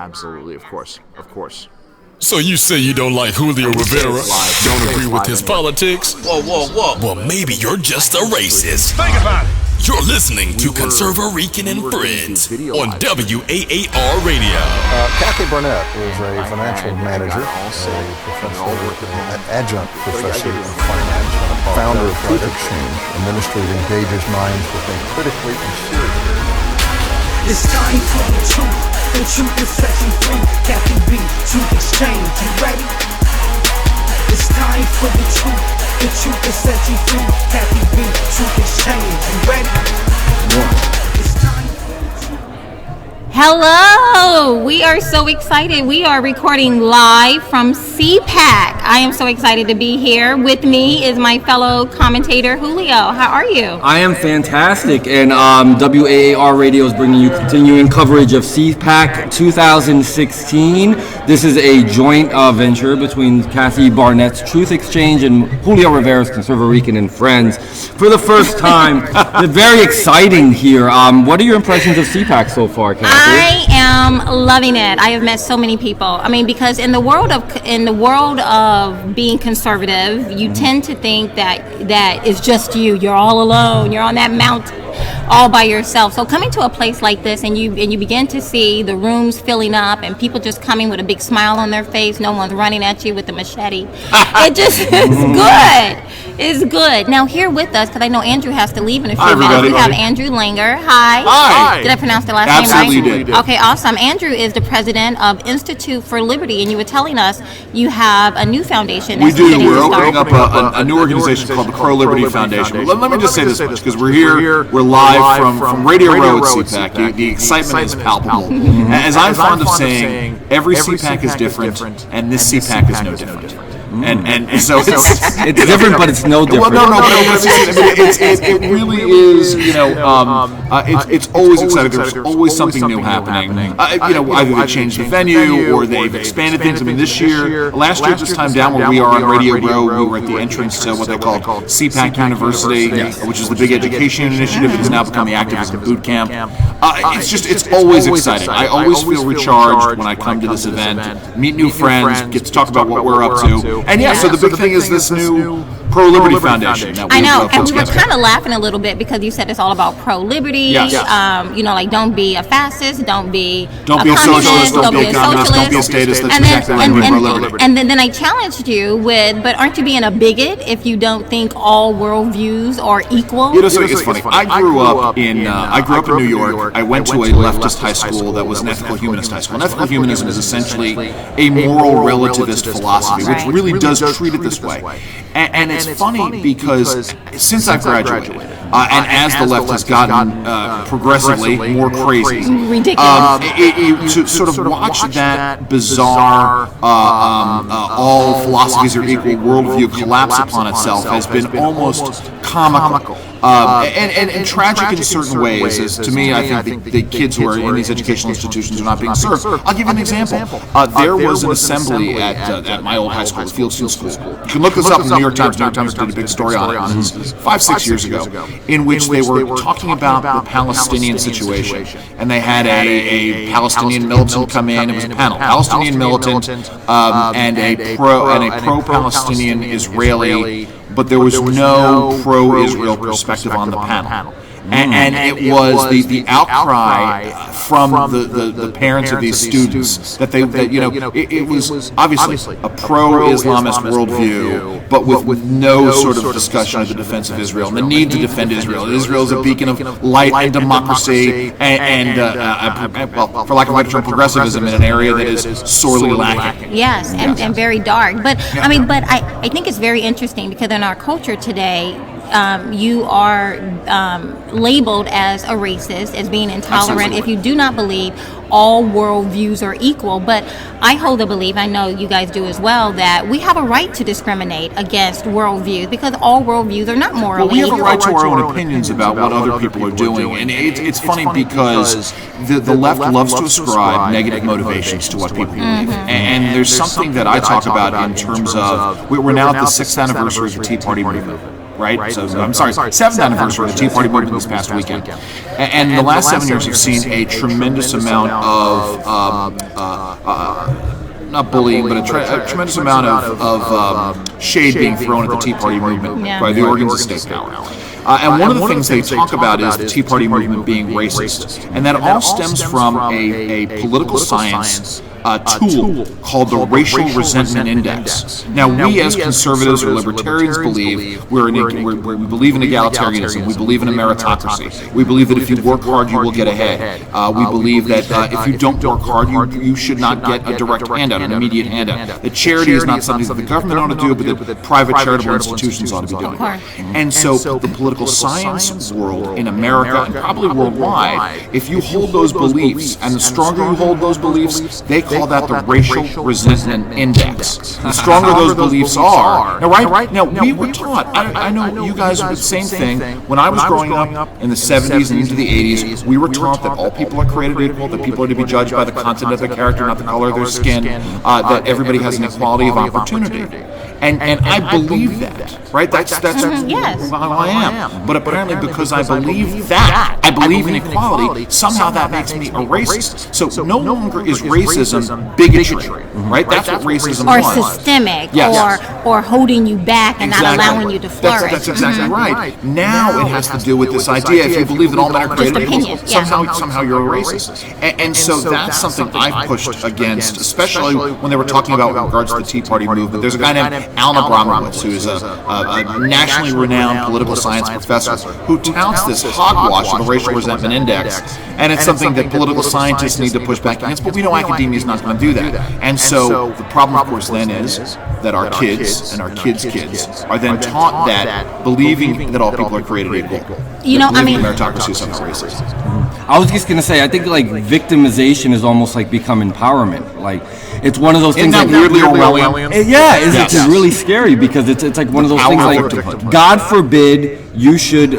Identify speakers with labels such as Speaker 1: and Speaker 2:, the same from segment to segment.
Speaker 1: Absolutely, of course.
Speaker 2: So you say you don't like Julio Rivera, don't agree with his politics?
Speaker 3: Whoa.
Speaker 2: Well, maybe you're just a racist.
Speaker 3: Think about it.
Speaker 2: You're listening to Conserva Rican and Friends on WAAR Radio.
Speaker 4: Kathy Barnette is a financial manager, an adjunct professor of finance, founder of Truth Exchange, a ministry that engages minds to think critically and seriously.
Speaker 5: It's time for the truth. The truth will set you free. Kathy B, Truth Exchange, you ready? It's time for the truth. The truth will set you free. Kathy B, Truth Exchange, you ready? It's time for the truth.
Speaker 6: Hello! We are so excited. We are recording live from CPAC. I am so excited to be here. With me is my fellow commentator, Julio. How are you?
Speaker 7: I am fantastic, and WAAR Radio is bringing you continuing coverage of CPAC 2016. This is a joint venture between Kathy Barnett's Truth Exchange and Julio Rivera's Conserva Rican and Friends. For the first time, they're very exciting here. What are your impressions of CPAC so far, Kathy?
Speaker 6: I am loving it. I have met so many people. I mean, because in the world of being conservative, you tend to think that it's just you. You're all alone. You're on that mountain all by yourself. So coming to a place like this and you begin to see the rooms filling up and people just coming with a big smile on their face. No one's running at you with a machete. It just is good. It's good. Now here with us, because I know Andrew has to leave in a few minutes. We have Andrew Langer. Hi. Did I pronounce the last name right?
Speaker 1: Absolutely did.
Speaker 6: Okay, awesome. Andrew is the president of Institute for Liberty, and you were telling us you have a new foundation.
Speaker 1: We do. We're opening up a new organization called the Pro-Liberty Foundation. Let me just say this much, because we're here, we're live from Radio Row at CPAC. The excitement is palpable. As I'm fond of saying, every CPAC is different, and this CPAC is no different. And so it's
Speaker 7: different, but it's no different.
Speaker 1: Well, no, it really is. It's always exciting. There's always something new happening. Either they changed the venue or they've expanded things. I mean, last year at this time down where we are on Radio Row, we were at the entrance to what they call CPAC University, which is the big education initiative that has now become the Activism Boot Camp. It's always exciting. I always feel recharged when I come to this event, meet new friends, get to talk about what we're up to. And so the big thing is this new Pro-Liberty Foundation.
Speaker 6: I know, and we were kind of laughing a little bit because you said it's all about pro-liberty.
Speaker 1: Yes.
Speaker 6: Like don't be a fascist, don't be
Speaker 1: a socialist, don't be a communist, don't be a statist. That's exactly right. Pro-liberty.
Speaker 6: And then I challenged you with, but aren't you being a bigot if you don't think all worldviews are equal?
Speaker 1: So it's funny. I grew up in New York. I went to a leftist high school that was an ethical humanist high school. And ethical humanism is essentially a moral relativist philosophy, which really does treat it this way. And it's funny because since I've graduated, and as the left has gotten progressively more crazy,
Speaker 6: ridiculous,
Speaker 1: to sort of watch that bizarre all philosophies are equal worldview collapse upon itself has been almost comical. And tragic in certain ways. As to me, I think the kids who are in these educational institutions are not being served. I'll give you an example. There was an assembly at my old high school, the Fieldstone School. You can look this up in the New York Times. New York Times did a big story on it. This is 5-6 years ago, in which they were talking about the Palestinian situation, and they had a Palestinian militant come in. It was a panel, Palestinian militant and a pro-Palestinian Israeli. But there was no pro-Israel perspective on the panel. And it was the outcry from the parents of these students that it was obviously a pro-Islamist worldview, but with no sort of discussion of the defense of Israel and the need to defend Israel. Israel is a beacon of light and democracy and for lack of a better term, progressivism in an area that is sorely lacking.
Speaker 6: Yes, and very dark. But I think it's very interesting because in our culture today, you are labeled as a racist, as being intolerant. Absolutely. If you do not believe all worldviews are equal. But I hold the belief, I know you guys do as well, that we have a right to discriminate against worldviews because all worldviews are not morally equal.
Speaker 1: Well, we have a right to our own opinions about what other people are doing. And it's funny because the left loves to ascribe negative motivations to what people believe. And there's something that I talk about in terms of, we're now at the 6th anniversary of the Tea Party movement. right? So I'm sorry, 7th anniversary of the Tea Party movement this past weekend. And the last 7 years have seen a tremendous amount of not bullying, but a tremendous amount of shade being thrown at the Tea Party movement by the organs of state power. And one of the things they talk about is the Tea Party movement being racist. And that all stems from a political science tool called the Racial Resentment Index. Now, we as conservatives or libertarians believe we believe in egalitarianism. We believe in a meritocracy. We believe that if you work hard, you will get ahead. We believe that if you don't work hard, you should not get a direct handout, an immediate handout. That charity is not something that the government ought to do, but that private charitable institutions ought to be doing. And so the political science world in America and probably worldwide, if you hold those beliefs, and the stronger you hold those beliefs, they call that the Racial Resentment Index. The stronger those beliefs are. Now, we were taught, I know you guys did the same thing. When I was growing up in the 70s and into the 80s, we were taught that all people are created equal, that people are to be judged by the content of their character, not the color of their skin, that everybody has an equality of opportunity. And I believe that, right? That's who I am. But apparently because I believe that, I believe in equality, somehow that makes me a racist. So no longer is racism bigotry, right? That's what racism was.
Speaker 6: Or systemic, or holding you back and not allowing you to flourish.
Speaker 1: That's exactly right. Now it has to do with this idea, if you believe that all men are created equal, somehow you're a racist. And so that's something I pushed against, especially when they were talking about with regards to the Tea Party movement. There's a guy named Alan Abramowitz, who is a nationally renowned political science professor, who touts this hogwash of the Racial Resentment Index, and it's something that political scientists need to push back against, but we know academia is not going to do that. And so the problem, of course, then is that our kids and our kids' kids are then taught that, believing that all people are created equal. Meritocracy is somehow racist.
Speaker 7: I was just gonna say, I think like victimization is almost like become empowerment. Like it's one of those things
Speaker 1: that weirdly Orwellian.
Speaker 7: It's really scary because it's like one of those things like, God forbid you should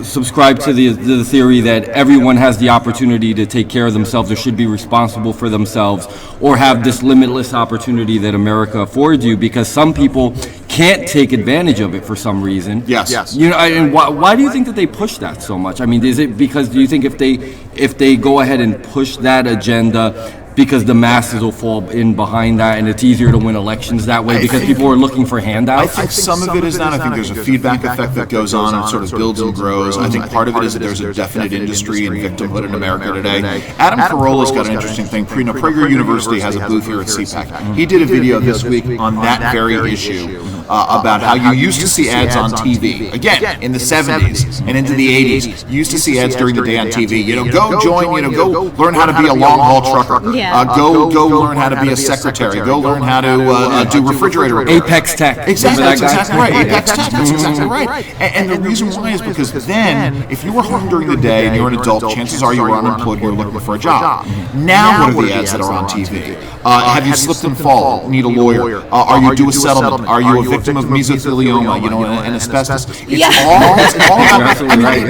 Speaker 7: subscribe to the theory that everyone has the opportunity to take care of themselves or should be responsible for themselves or have this limitless opportunity that America affords you, because some people can't take advantage of it for some reason.
Speaker 1: Yes.
Speaker 7: And why do you think that they push that so much? I mean, is it because, do you think if they go ahead and push that agenda, because the masses will fall in behind that and it's easier to win elections that way because people are looking for handouts?
Speaker 1: I think some of it is that. I think there's a feedback effect that goes on and sort of builds and grows. I think part of it is that there's a definite industry in victimhood in America today. Adam Carolla's got an interesting thing. Prager University has a booth here at CPAC. He did a video this week on that very issue about how you used to see ads on TV. Again, in the 70s and into the 80s, you used to see ads during the day on TV. Go join, go learn how to be a long-haul trucker. Go learn how to be a secretary. Go learn how to do refrigerator repairs.
Speaker 7: Apex Tech.
Speaker 1: Exactly, that's exactly right. Apex Tech, that's exactly right. And the reason why is because then, if you were home during the day and you're an adult, chances are you were unemployed, you were looking for a job. Now, what are the ads that are on TV? Have you slipped and fall? Need a lawyer? Are you due a settlement? Are you a victim of mesothelioma? And asbestos? It's all about.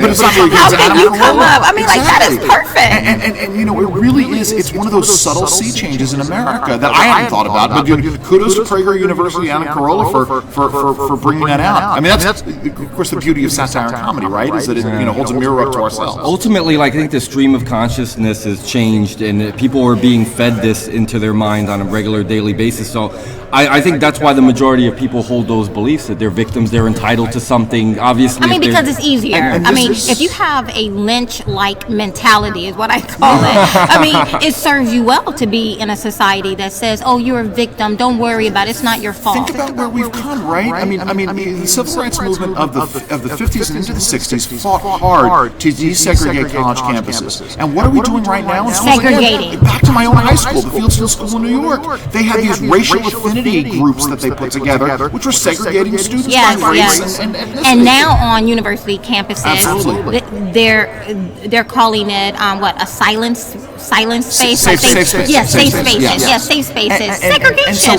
Speaker 1: But it's not really good.
Speaker 6: How can you come up? I mean, like, that is perfect.
Speaker 1: And it really is. It's one of those subtle sea changes in America that I hadn't thought about. But kudos to Prager University and Adam Carolla for bringing that out. I mean, that's of course the beauty of satire and comedy, right? Is that it holds a mirror up to ourselves.
Speaker 7: Ultimately, like, I think the stream of consciousness has changed, and people are being fed this into their mind on a regular daily basis. So I think that's why the majority of people hold those beliefs, that they're victims, they're entitled to something. Obviously,
Speaker 6: I mean, because it's easier. If you have a Lynch-like mentality, is what I call it. I mean, it serves you well to be in a society that says, "Oh, you're a victim. Don't worry about it. It's not your fault."
Speaker 1: Think about where we've come, right? I mean, the civil rights movement of the 50s and into the 60s fought hard to desegregate college campuses. And what are we doing right now?
Speaker 6: Segregating.
Speaker 1: Back to my own high school, the Fieldsville School in New York. They had these racial affinity groups that they put together, which were segregating students by race and ethnicity.
Speaker 6: And now on university campuses,
Speaker 1: absolutely,
Speaker 6: they're calling it a silent space.
Speaker 1: Safe spaces.
Speaker 6: Yes, safe spaces. Yes, safe spaces. Segregation.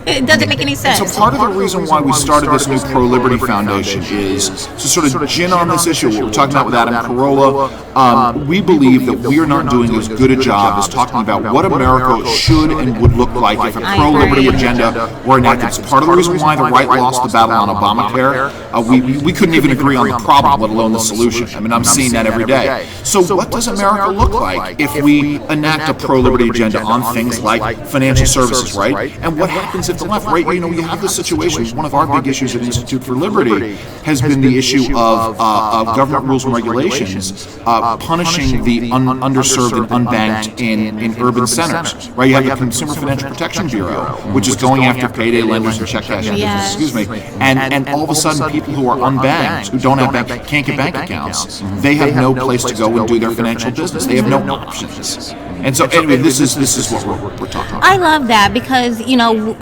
Speaker 6: It doesn't make any sense.
Speaker 1: So part of the reason why we started this new Pro Liberty Foundation is to sort of gin on this issue. What we're talking about with Adam Carolla, we believe that we are not doing as good a job as talking about what America should and would look like if a pro-liberty agenda were enacted. It's part of the reason why the right lost the battle on Obamacare. We couldn't even agree on the problem, let alone the solution. I mean, I'm seeing that every day. So what does America look like if we enact a pro-liberty agenda on things like financial services, right? And what happens if the left, right? You know, we have this situation. One of our big issues at Institute for Liberty has been the issue of government rules and regulations punishing the underserved and unbanked in urban centers, right? You have the Consumer Financial Protection Bureau, which is going after payday lenders and check cashing businesses, and all of a sudden people who are unbanked, who don't have can't get bank accounts, they have no place to go and do their financial business. They have no options. And so anyway, this is what we're talking about.
Speaker 6: I love that because, you know,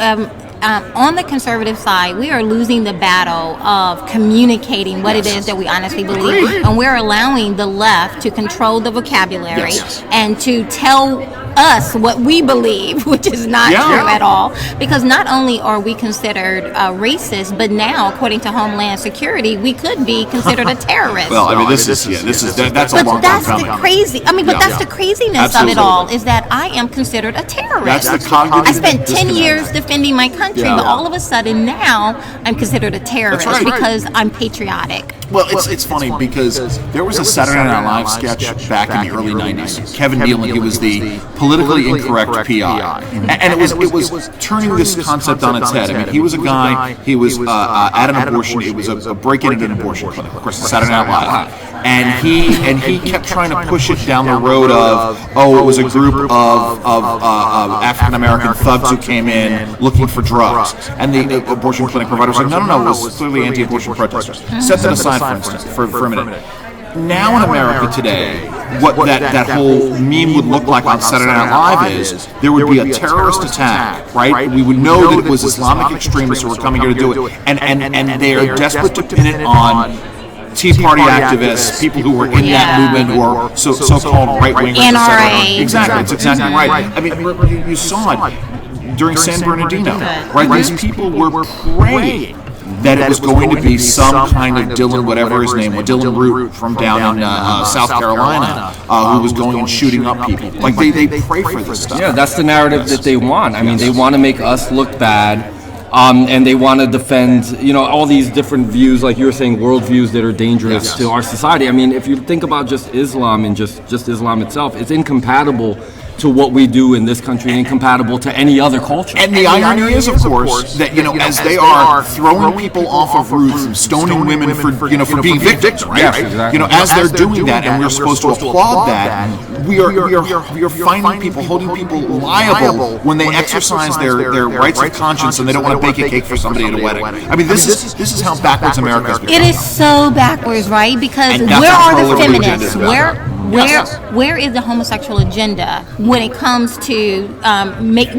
Speaker 6: on the conservative side, we are losing the battle of communicating what it is that we honestly believe, and we're allowing the left to control the vocabulary and to tell us what we believe, which is not true at all. Because not only are we considered racist, but now, according to Homeland Security, we could be considered a terrorist.
Speaker 1: Well, I mean, that's a long time coming.
Speaker 6: That's the craziness of it all, is that I am considered a terrorist.
Speaker 1: That's the cognitive
Speaker 6: I spent 10
Speaker 1: disconnect.
Speaker 6: years defending my country, but all of a sudden now I'm considered a terrorist because I'm patriotic.
Speaker 1: Well, it's funny because there was a Saturday Night Live sketch back in the early 90s. Kevin Nealon, he was the politically incorrect PI. And it was turning this concept on its head. I mean, he was a guy, he was at an abortion, it was a break-in at an abortion clinic, of course, Saturday Night Live. And he kept trying to push it down the road of, it was a group of African-American thugs who came in looking for drugs. And the abortion clinic provider was like, no, it was clearly anti-abortion protesters. Set that aside for instance, for a minute. Now in America today, what that whole meme would look like on Saturday Night Live is there would be a terrorist attack, right? We would know that it was Islamic extremists who were coming here to do it, and they are desperate to pin it on Tea Party activists, people who were in that movement, who are so-called right-wingers.
Speaker 6: NRA.
Speaker 1: Exactly, that's exactly right. I mean, you saw it during San Bernardino, right? These people were praying that it was going to be some kind of Dylan, whatever his name was, Dylan Root from down in South Carolina, who was going and shooting up people. Like, they pray for this stuff.
Speaker 7: Yeah, that's the narrative that they want. I mean, they want to make us look bad, and they want to defend, all these different views, like you were saying, worldviews that are dangerous to our society. I mean, if you think about just Islam and just Islam itself, it's incompatible to what we do in this country and incompatible to any other culture.
Speaker 1: And the irony is, of course, that as they are throwing people off of roofs and stoning women for being victims, right?
Speaker 7: Yes, exactly.
Speaker 1: As they're doing that, and we're supposed to applaud that, we are finding people, holding people liable when they exercise their rights of conscience and they don't want to bake a cake for somebody at a wedding. I mean, this is how backwards America has become.
Speaker 6: It is so backwards, right? Because where are the feminists? Where is the homosexual agenda when it comes to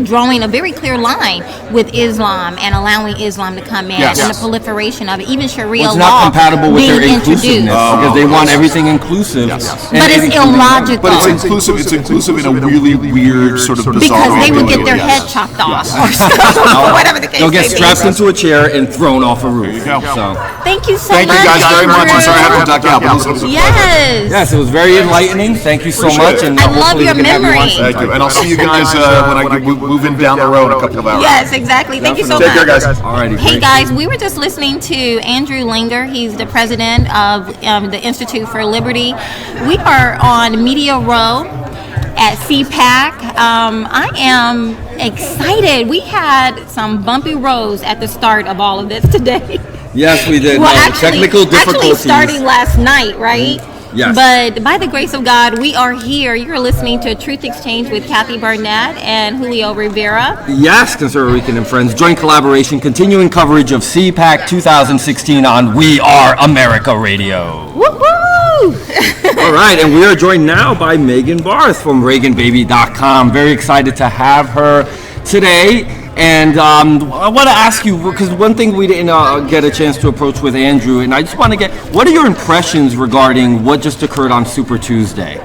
Speaker 6: drawing a very clear line with Islam and allowing Islam to come in and the proliferation of it, even Sharia law
Speaker 7: it's not compatible with their
Speaker 6: introduced.
Speaker 7: inclusiveness because they want everything inclusive.
Speaker 6: But it's illogical.
Speaker 1: But it's inclusive in a really weird sort of bizarre
Speaker 6: because they would
Speaker 1: way.
Speaker 6: get their head chopped off or whatever the case
Speaker 7: They'll get
Speaker 6: may be.
Speaker 7: strapped into a chair and thrown off a roof.
Speaker 1: There you go.
Speaker 7: So.
Speaker 6: Thank you so
Speaker 1: Thank
Speaker 6: much.
Speaker 1: you guys very much. I'm sorry I
Speaker 6: Andrew.
Speaker 1: had to duck out, but this was
Speaker 6: Yes.
Speaker 7: It was very enlightening. Thank you so much. And
Speaker 6: I love
Speaker 7: hopefully
Speaker 6: your
Speaker 7: we can have you on
Speaker 6: memory.
Speaker 7: sometime.
Speaker 1: Thank you. And I'll see you guys when I move in down the road in a couple of hours.
Speaker 6: Yes, exactly. Thank you so
Speaker 1: Take
Speaker 6: much.
Speaker 1: care, guys.
Speaker 7: Alrighty,
Speaker 6: Hey
Speaker 7: great.
Speaker 6: guys, we were just listening to Andrew Linger. He's the president of the Institute for Liberty. We are on Media Row at CPAC. I am excited. We had some bumpy roads at the start of all of this today.
Speaker 7: Yes, we did.
Speaker 6: Well,
Speaker 7: Technical difficulties.
Speaker 6: starting last night, right?
Speaker 7: Yes.
Speaker 6: But by the grace of God, we are here. You're listening to a Truth Exchange with Kathy Barnette and Julio Rivera.
Speaker 7: Yes, Conservative Weekend and Friends, joint collaboration, continuing coverage of CPAC 2016 on We Are America Radio.
Speaker 6: Woo-hoo!
Speaker 7: All right, and we are joined now by Megan Barth from ReaganBaby.com. Very excited to have her today. And I want to ask you, because one thing we didn't get a chance to approach with Andrew, and I just want to get, what are your impressions regarding what just occurred on Super Tuesday?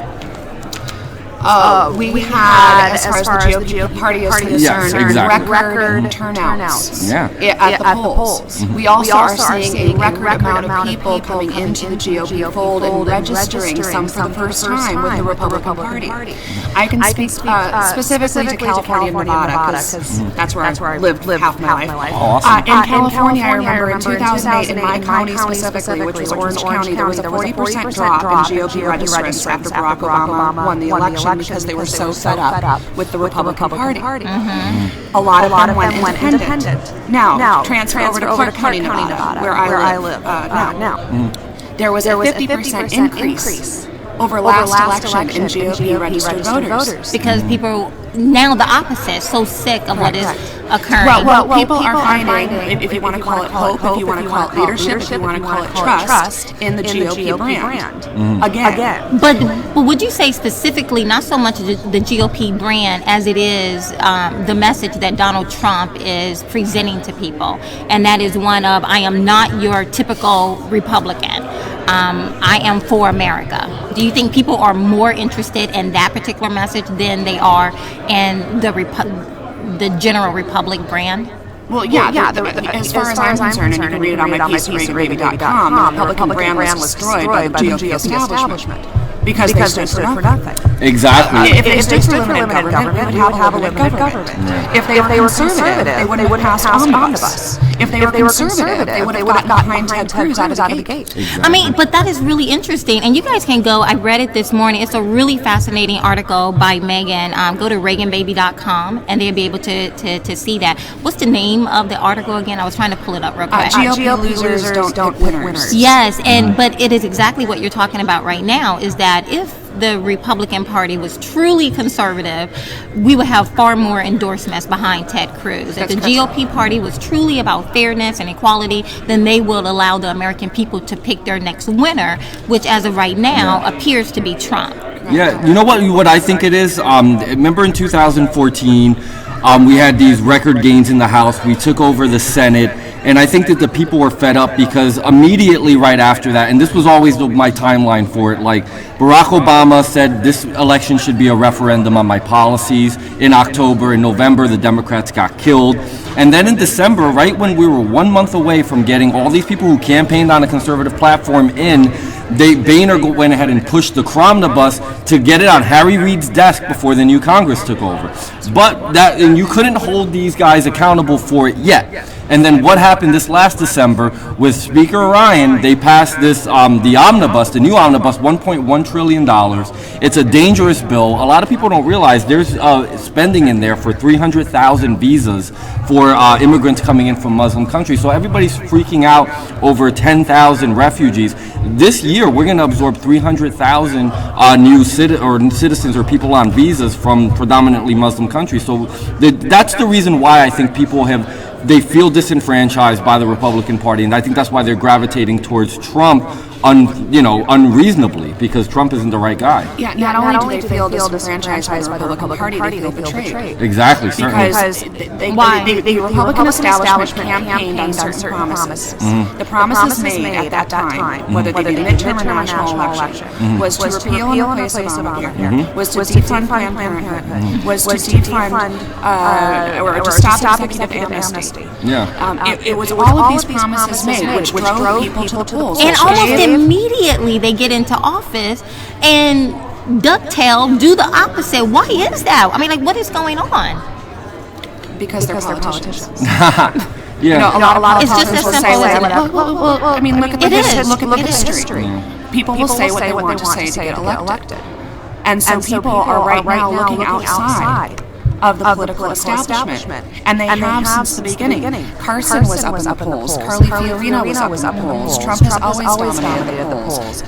Speaker 3: We had, as far as the GOP party is concerned, record turnouts at the polls. We also are seeing a record amount of people coming into the GOP fold and registering some for the first time with the Republican Party. I can speak specifically to California and Nevada because that's where I lived half my life.
Speaker 7: Awesome.
Speaker 3: In California, I remember in 2008, in my county specifically, which was Orange County, there was a 40% drop in GOP registrants after Barack Obama won the election because they were so fed up with the Republican Party. A lot of them went independent. Now, transfer over to Clark County, Nevada, where I live now. There was a 50% increase over last election in GOP registered voters.
Speaker 6: Because people, now the opposite, so sick of what is occurring.
Speaker 3: Well, people are finding, if you want to call it hope, if you want to call it leadership, if you want to call it trust, in the GOP brand. Again.
Speaker 6: But would you say specifically, not so much the GOP brand as it is the message that Donald Trump is presenting to people, and that is one of, I am not your typical Republican. I am for America. Do you think people are more interested in that particular message than they are in the general Republic brand?
Speaker 3: Well, as far as I'm concerned, and you can read it on my piece at ReadingGravy.com, the Republican brand was destroyed by the GOP establishment. Because they stood for nothing.
Speaker 7: Exactly.
Speaker 3: If they stood for limited government, we would have a limited government. If they were conservative, they would have passed omnibus. If they were conservative, they would have gotten behind Ted Cruz out of the gate.
Speaker 7: Exactly.
Speaker 6: I mean, but that is really interesting. And you guys can go, I read it this morning. It's a really fascinating article by Megan. Go to ReaganBaby.com and they'll be able to see that. What's the name of the article again? I was trying to pull it up real quick.
Speaker 3: GOP losers don't pick winners.
Speaker 6: Yes, but it is exactly what you're talking about right now, is that if the Republican Party was truly conservative, we would have far more endorsements behind Ted Cruz. If the GOP party was truly about fairness and equality, then they will allow the American people to pick their next winner, which as of right now appears to be Trump.
Speaker 7: Yeah, you know what I think it is? Remember in 2014, we had these record gains in the House. We took over the Senate. And I think that the people were fed up because immediately right after that, and this was always my timeline for it, like Barack Obama said this election should be a referendum on my policies. In October, in November, the Democrats got killed. And then in December, right when we were 1 month away from getting all these people who campaigned on a conservative platform in, Boehner went ahead and pushed the Cromnibus to get it on Harry Reid's desk before the new Congress took over. And you couldn't hold these guys accountable for it yet. And then what happened this last December with Speaker Ryan? They passed this, the omnibus, the new omnibus, $1.1 trillion. It's a dangerous bill. A lot of people don't realize there's spending in there for 300,000 visas for immigrants coming in from Muslim countries. So everybody's freaking out over 10,000 refugees. This year, we're going to absorb 300,000 new citizens or people on visas from predominantly Muslim countries. So that's the reason why I think people they feel disenfranchised by the Republican Party, and I think that's why they're gravitating towards Trump unreasonably, because Trump isn't the right guy.
Speaker 3: Yeah, not only do they feel disenfranchised by the Republican Party, they feel betrayed.
Speaker 7: Exactly, certainly.
Speaker 3: Because the Republican establishment campaigned on certain promises. The promises made at that time, whether they be midterm or national election, was to repeal and replace Obamacare, was to defund Planned Parenthood, was to defund or to stop executive amnesty.
Speaker 7: Yeah.
Speaker 3: It was all of these promises made, which drove people to the polls.
Speaker 6: And almost immediately they get into office and ducktail, do the opposite. Why is that? I mean, like, what is going on?
Speaker 3: Because they're politicians.
Speaker 7: Yeah.
Speaker 3: A lot of
Speaker 6: it's just as
Speaker 3: politicians will
Speaker 6: simple
Speaker 3: say,
Speaker 6: as that.
Speaker 3: well, I mean, look at the history. People will say what they want to say to get elected. And so people are right now looking outside of the political establishment. And they have since the beginning. Carson was up in the polls. Carly Fiorina was up in the polls. Trump has always dominated the polls.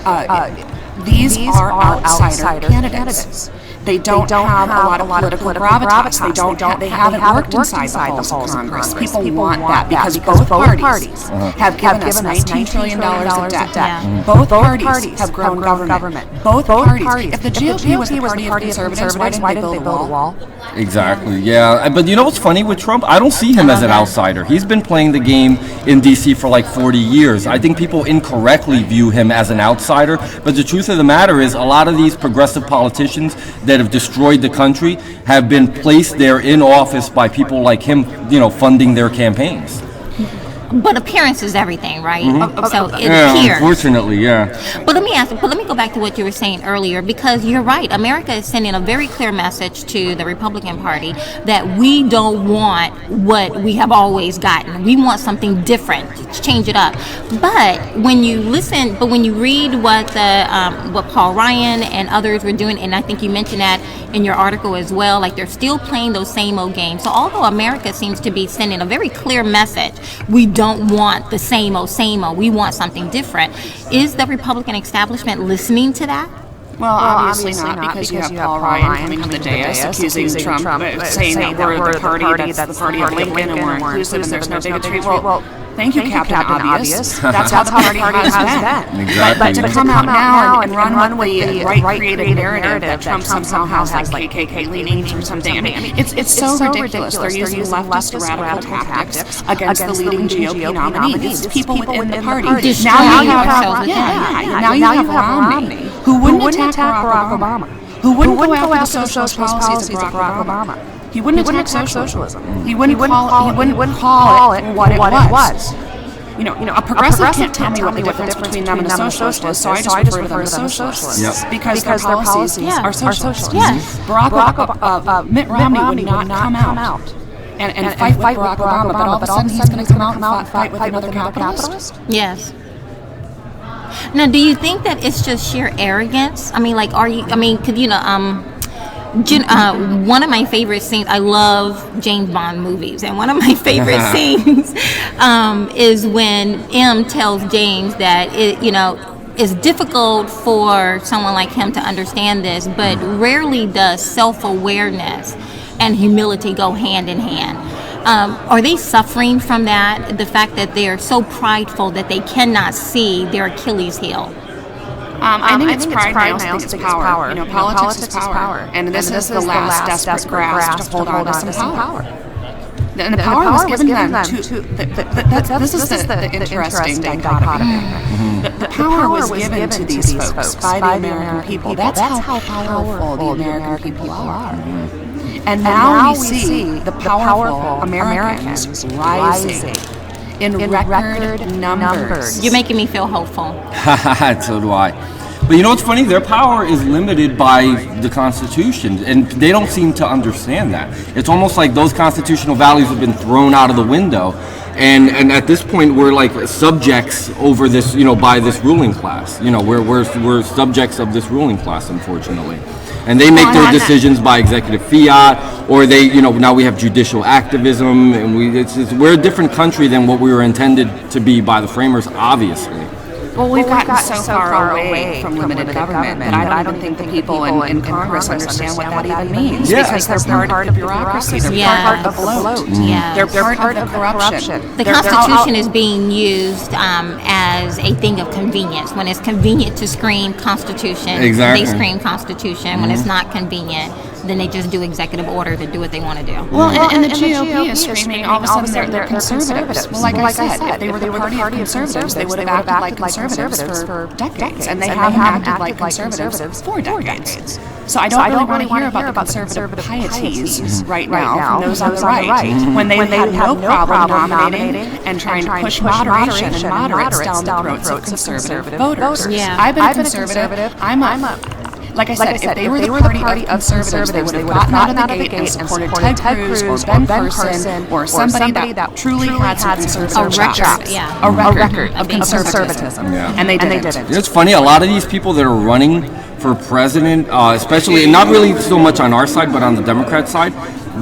Speaker 3: These are outsider candidates. They don't have a lot of political gravitas. They haven't worked inside the halls of Congress. People want that because both parties have given us $19 trillion of debt. Both parties have grown government. Both parties. If the GOP was the party of conservatives, why didn't they build a wall?
Speaker 7: Exactly, yeah. But you know what's funny with Trump? I don't see him as an outsider. He's been playing the game in D.C. for like 40 years. I think people incorrectly view him as an outsider. But the truth of the matter is a lot of these progressive politicians that that have destroyed the country have been placed there in office by people like him, funding their campaigns.
Speaker 6: But appearance is everything, right? So it
Speaker 7: Yeah,
Speaker 6: appears.
Speaker 7: unfortunately, yeah.
Speaker 6: But let me go back to what you were saying earlier, because you're right. America is sending a very clear message to the Republican Party that we don't want what we have always gotten. We want something different. Change it up. But when you read what Paul Ryan and others were doing, and I think you mentioned that in your article as well, like they're still playing those same old games. So although America seems to be sending a very clear message, we don't want the same old, we want something different. Is the Republican establishment listening to that?
Speaker 3: Well, obviously not, because you have Paul Ryan coming to the dais accusing Trump, saying that we're the party that's the party of Lincoln and we're inclusive and there's no bigotry. Well, thank you, Captain Obvious. That's how the party has been.
Speaker 7: Exactly.
Speaker 3: But to come out now and run with the right-created narrative that Trump somehow has like KKK leanings or something, I mean, it's so ridiculous. They're using leftist radical tactics against the leading GOP nominee. These people within the party. Now you have Romney, who wouldn't attack Barack Obama, who wouldn't go after the socialist policies of Barack Obama. He wouldn't attack socialism. He wouldn't call it what it was. A progressive can't tell me what the difference between them and a socialist is, so I just refer to them as socialists. Because their policies are socialist.
Speaker 6: Yes.
Speaker 3: Mitt Romney would not come out and fight with Barack Obama, but all of a sudden he's going to come out and fight with another capitalist?
Speaker 6: Yes. Now, do you think that it's just sheer arrogance? I mean, one of my favorite scenes, I love James Bond movies, and one of my favorite scenes is when M tells James that it's difficult for someone like him to understand this, but rarely does self-awareness and humility go hand in hand. Are they suffering from that? The fact that they're so prideful that they cannot see their Achilles heel?
Speaker 3: I think it's pride, I also think it's power. Politics is power. And this is the last desperate grasp to hold on to some power. And the power was given them to... This is the interesting dichotomy. The power was given to these folks by the American people. That's how powerful the American people are. And now we see the powerful Americans rising in record numbers.
Speaker 6: You're making me feel hopeful.
Speaker 7: So do I. But you know what's funny? Their power is limited by the Constitution, and they don't seem to understand that. It's almost like those constitutional values have been thrown out of the window, and at this point we're like subjects over this, by this ruling class. We're subjects of this ruling class, unfortunately. And they make their decisions by executive fiat, or they, now we have judicial activism, and we're a different country than what we were intended to be by the framers, obviously.
Speaker 3: Well, we've gotten so far away from limited government that I don't think the people in Congress understand what that even means.
Speaker 7: Yeah.
Speaker 3: Because they're part of the bureaucracy, they're part of the bloat, they're part of the corruption.
Speaker 6: The Constitution is being used as a thing of convenience. When it's convenient to scream Constitution, they scream Constitution. When it's not convenient, then they just do executive order to do what they want to do.
Speaker 3: Well, and the GOP is screaming all of a sudden they're conservatives. Well, like I said, if they were the party of conservatives, they would have acted like conservatives for decades, and they haven't acted like conservatives for decades. So I don't really want to hear about the conservative pieties right now from those on the right, when they had no problem nominating and trying to push moderation and moderates down the throats of conservative voters. I've been a conservative. Like I said, if they were the party of conservatives, they would have gotten out of the gate and supported Ted Cruz or Ben Carson or somebody that truly had some conservative chops. A record of conservatism. And they didn't.
Speaker 7: It's funny, a lot of these people that are running for president, especially, and not really so much on our side, but on the Democrat side,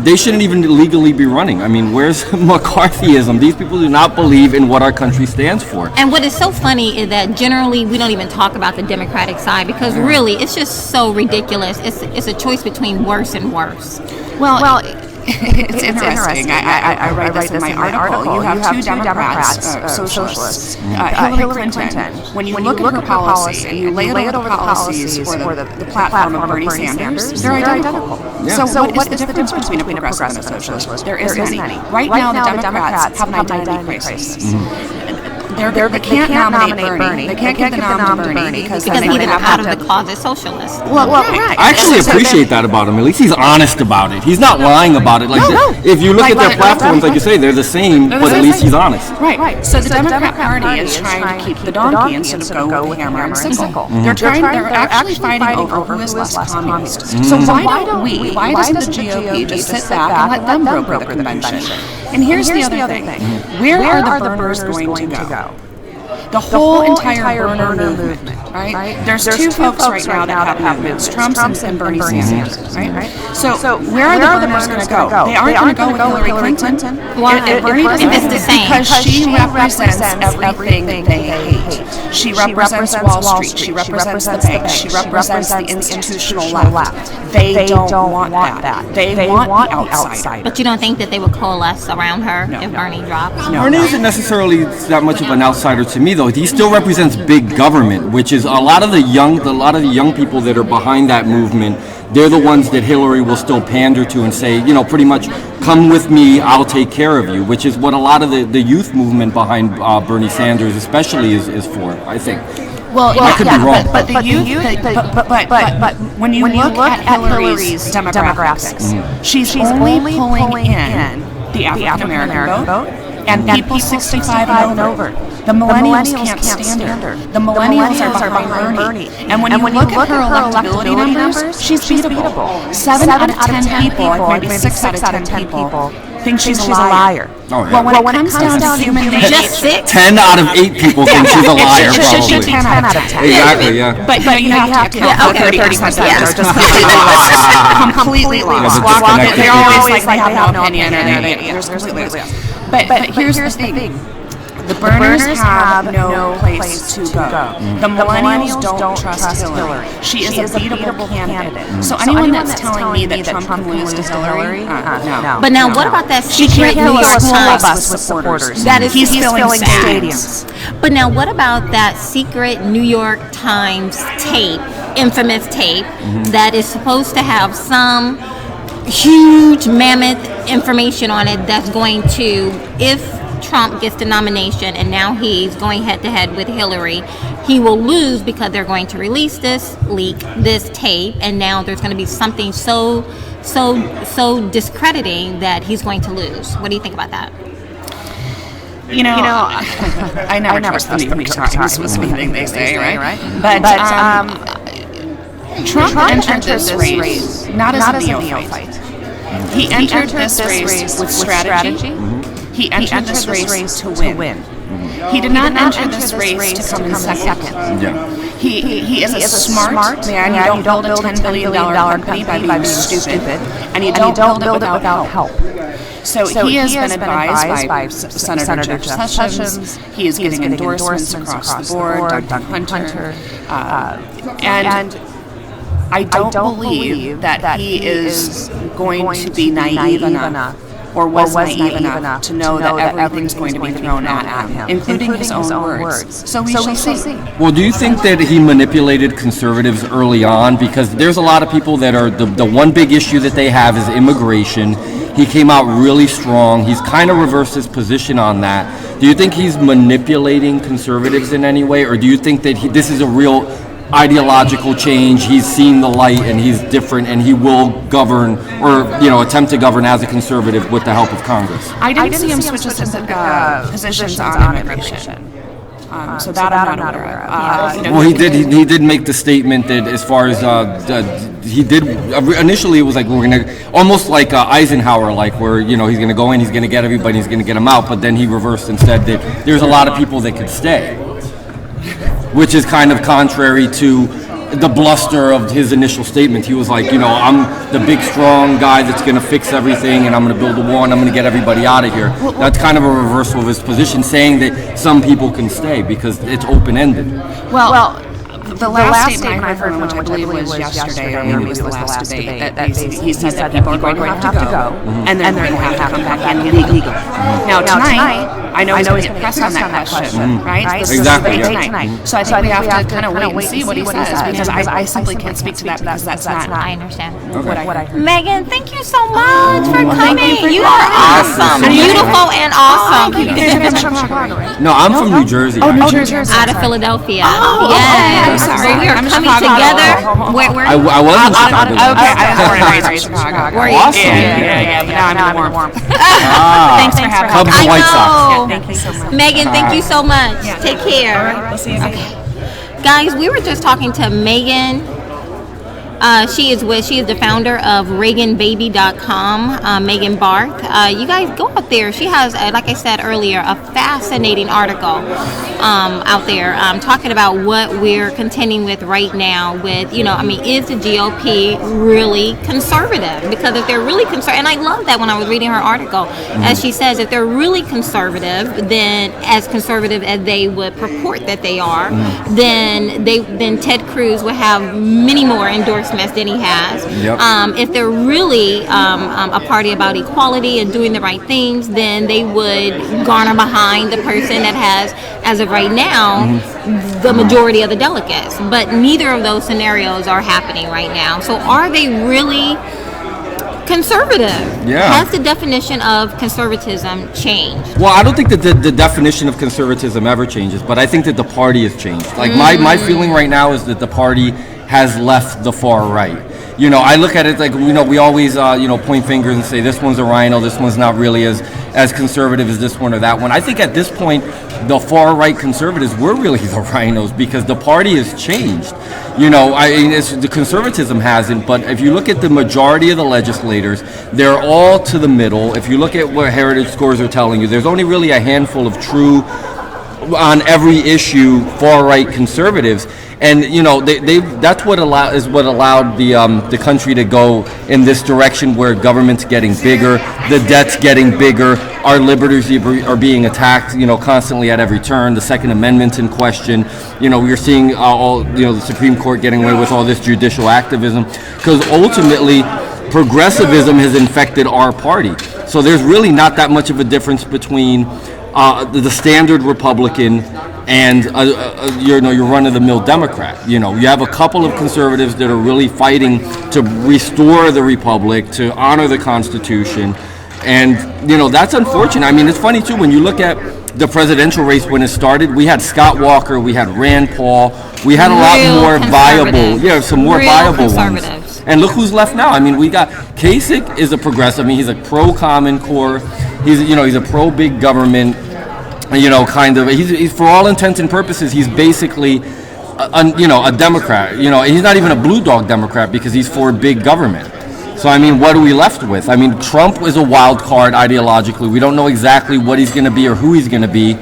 Speaker 7: they shouldn't even legally be running. I mean, where's McCarthyism? These people do not believe in what our country stands for.
Speaker 6: And what is so funny is that generally we don't even talk about the Democratic side, because really it's just so ridiculous. It's a choice between worse and worse.
Speaker 3: Well, it's interesting. I write this in my article. You have two Democrats, socialists. Hillary Clinton, when you look at her policy and you lay it over the policies or the platform of Bernie Sanders, they're identical. So what is the difference between a progressive and a socialist? There isn't any. Right now, the Democrats have an identity crisis. They can't nominate Bernie. They can't give the nom to Bernie because
Speaker 6: Because
Speaker 3: then
Speaker 6: he's
Speaker 3: they would
Speaker 6: out
Speaker 3: have
Speaker 6: of
Speaker 3: to.
Speaker 6: the closet socialist.
Speaker 3: Well, right.
Speaker 7: I actually appreciate that about him. At least he's honest about it. He's not lying about it. Like if you look at their platforms, like you say, they're the same, but at least he's honest.
Speaker 3: Right. So the Democrat Party is trying to keep the donkey instead of go with hammer and sickle. They're actually fighting over who is less communist. So why don't we? Why doesn't the GOP just sit back and let them broker the convention? And here's the other thing: where are the burners going to go? The whole entire burner movement, right? There's two folks right now that have movements, Trump and Bernie Sanders, right? So where are the burners going to go? They aren't going to go with Hillary Clinton.
Speaker 6: Why?
Speaker 3: Bernie doesn't
Speaker 6: If it's the same.
Speaker 3: because she represents everything that they hate. She represents Wall Street. She represents the banks. She represents the institutional left. They don't want that. They want the outsider.
Speaker 6: But you don't think that they would coalesce around her if Bernie drops?
Speaker 7: Bernie isn't necessarily that much of an outsider to me, though. He still represents big government, which is a lot of the young people that are behind that movement. They're the ones that Hillary will still pander to and say, pretty much, come with me, I'll take care of you, which is what a lot of the youth movement behind Bernie Sanders, especially, is for. I think.
Speaker 3: Well,
Speaker 7: I could be wrong.
Speaker 3: But the youth, but when you look at Hillary's demographics, she's only pulling in the African American vote and people 65 and over. The millennials can't stand her. The millennials are behind Bernie. And when you look at her electability numbers, she's beatable. 7 out of 10 people, maybe 6 out of 10 people, think she's a liar.
Speaker 7: Oh, yeah.
Speaker 3: Well, when it comes down to human nature,
Speaker 6: Just 6?
Speaker 7: 10 out of 8 people think she's a liar,
Speaker 3: it should
Speaker 7: probably.
Speaker 3: be 10 out of 10.
Speaker 7: Exactly, yeah.
Speaker 3: But you have to account for 30% that are just completely lost. They're always like, they have no opinion, or they're completely lost. But here's the thing. The burners have no place to go. The millennials don't trust Hillary. She is a beatable candidate. So anyone that's telling me that Trump can lose to Hillary, no.
Speaker 6: But now, what about that secret New York Times?
Speaker 3: With supporters.
Speaker 6: That is
Speaker 3: He's filling
Speaker 6: stadiums. But now, what about that secret New York Times tape, infamous tape, that is supposed to have some huge mammoth information on it that's going to, if Trump gets the nomination and now he's going head to head with Hillary, he will lose because they're going to release this tape, and now there's going to be something so discrediting that he's going to lose. What do you think about that?
Speaker 3: I never trust the New York Times was anything they say, right? But Trump entered this race not as a neophyte. He entered this race with strategy. He entered this race to win. He did not enter this race to come in second.
Speaker 7: Yeah.
Speaker 3: He is a smart man. You don't build a $10 billion company by being stupid. And you don't build it without help. So he has been advised by Senator Jeff Sessions. He is getting endorsements across the board, Doug Hunter. And I don't believe that he is going to be naive enough or was naive enough to know that everything's going to be thrown at him, including his own words. So we shall see.
Speaker 7: Well, do you think that he manipulated conservatives early on? Because there's a lot of people that are, the one big issue that they have is immigration. He came out really strong. He's kind of reversed his position on that. Do you think he's manipulating conservatives in any way? Or do you think that this is a real ideological change? He's seen the light and he's different and he will govern or attempt to govern as a conservative with the help of Congress?
Speaker 3: I didn't see him switch his positions on immigration. So that I'm not aware of.
Speaker 7: Well, he did make the statement that as far as he did initially, it was like we're gonna almost like Eisenhower, like where he's gonna go in, he's gonna get everybody, he's gonna get them out, but then he reversed and said that there's a lot of people that could stay, which is kind of contrary to the bluster of his initial statement. He was like, I'm the big strong guy that's going to fix everything and I'm going to build a wall and I'm going to get everybody out of here. That's kind of a reversal of his position, saying that some people can stay because it's open-ended.
Speaker 3: Well, the last statement I heard from him, which I believe was yesterday, or maybe it was the last debate, that he said that people are going to have to go, and they're going to have to come back in legally. Now tonight, I know he's going to get pressed on that question, right?
Speaker 7: Exactly.
Speaker 3: Tonight. So I think we have to kind of wait and see what he says, because I simply can't speak to that because that's not.
Speaker 6: I understand.
Speaker 3: What I heard.
Speaker 6: Megan, thank you so much for coming. You are awesome. Beautiful and awesome.
Speaker 7: No, I'm from New Jersey.
Speaker 3: Oh, New Jersey.
Speaker 6: Out of Philadelphia.
Speaker 3: Oh,
Speaker 6: yes.
Speaker 3: okay. Sorry.
Speaker 6: So we are
Speaker 3: I'm
Speaker 6: coming
Speaker 3: Chicago.
Speaker 6: together. Where
Speaker 7: I was in Chicago.
Speaker 3: Okay, I was born and raised in Chicago.
Speaker 6: Were you?
Speaker 7: Awesome.
Speaker 3: Yeah, but now I'm in the warm.
Speaker 6: Thanks for having me.
Speaker 7: Cubs and White Sox.
Speaker 6: I know.
Speaker 3: Thank you so much.
Speaker 6: Megan, thank you so much. Take care.
Speaker 3: All right, we'll see you soon.
Speaker 6: Guys, we were just talking to Megan. She is the founder of ReaganBaby.com, Megan Barth. You guys go out there. She has, like I said earlier, a fascinating article out there talking about what we're contending with right now with, is the GOP really conservative? Because if they're really conservative, and I love that when I was reading her article, as she says, if they're really conservative, then as conservative as they would purport that they are, then Ted Cruz would have many more endorsements than he has.
Speaker 7: Yep.
Speaker 6: If they're really a party about equality and doing the right things, then they would garner behind the person that has, as of right now, the majority of the delegates. But neither of those scenarios are happening right now. So are they really conservative?
Speaker 7: Yeah.
Speaker 6: Has the definition of conservatism changed?
Speaker 7: Well, I don't think that the definition of conservatism ever changes, but I think that the party has changed. Like my feeling right now is that the party has left the far right. I look at it like, we always, point fingers and say this one's a rhino, this one's not really as conservative as this one or that one. I think at this point, the far right conservatives were really the rhinos because the party has changed. The conservatism hasn't, but if you look at the majority of the legislators, they're all to the middle. If you look at what Heritage scores are telling you, there's only really a handful of true, on every issue, far right conservatives. And that's what allowed the country to go in this direction where government's getting bigger, the debt's getting bigger, our liberties are being attacked, constantly at every turn. The Second Amendment's in question. We're seeing the Supreme Court getting away with all this judicial activism because ultimately progressivism has infected our party. So there's really not that much of a difference between the standard Republican and your run-of-the-mill Democrat. You have a couple of conservatives that are really fighting to restore the republic, to honor the Constitution, and that's unfortunate. I mean, it's funny too when you look at the presidential race when it started. We had Scott Walker, we had Rand Paul, we had a lot more viable, some more viable ones. And look who's left now. I mean, we got Kasich is a progressive. I mean, he's a pro-Common Core. He's a pro-big government. He's for all intents and purposes, he's basically, a Democrat. He's not even a blue dog Democrat because he's for big government. So, I mean, what are we left with? I mean, Trump is a wild card ideologically. We don't know exactly what he's going to be or who he's going to be.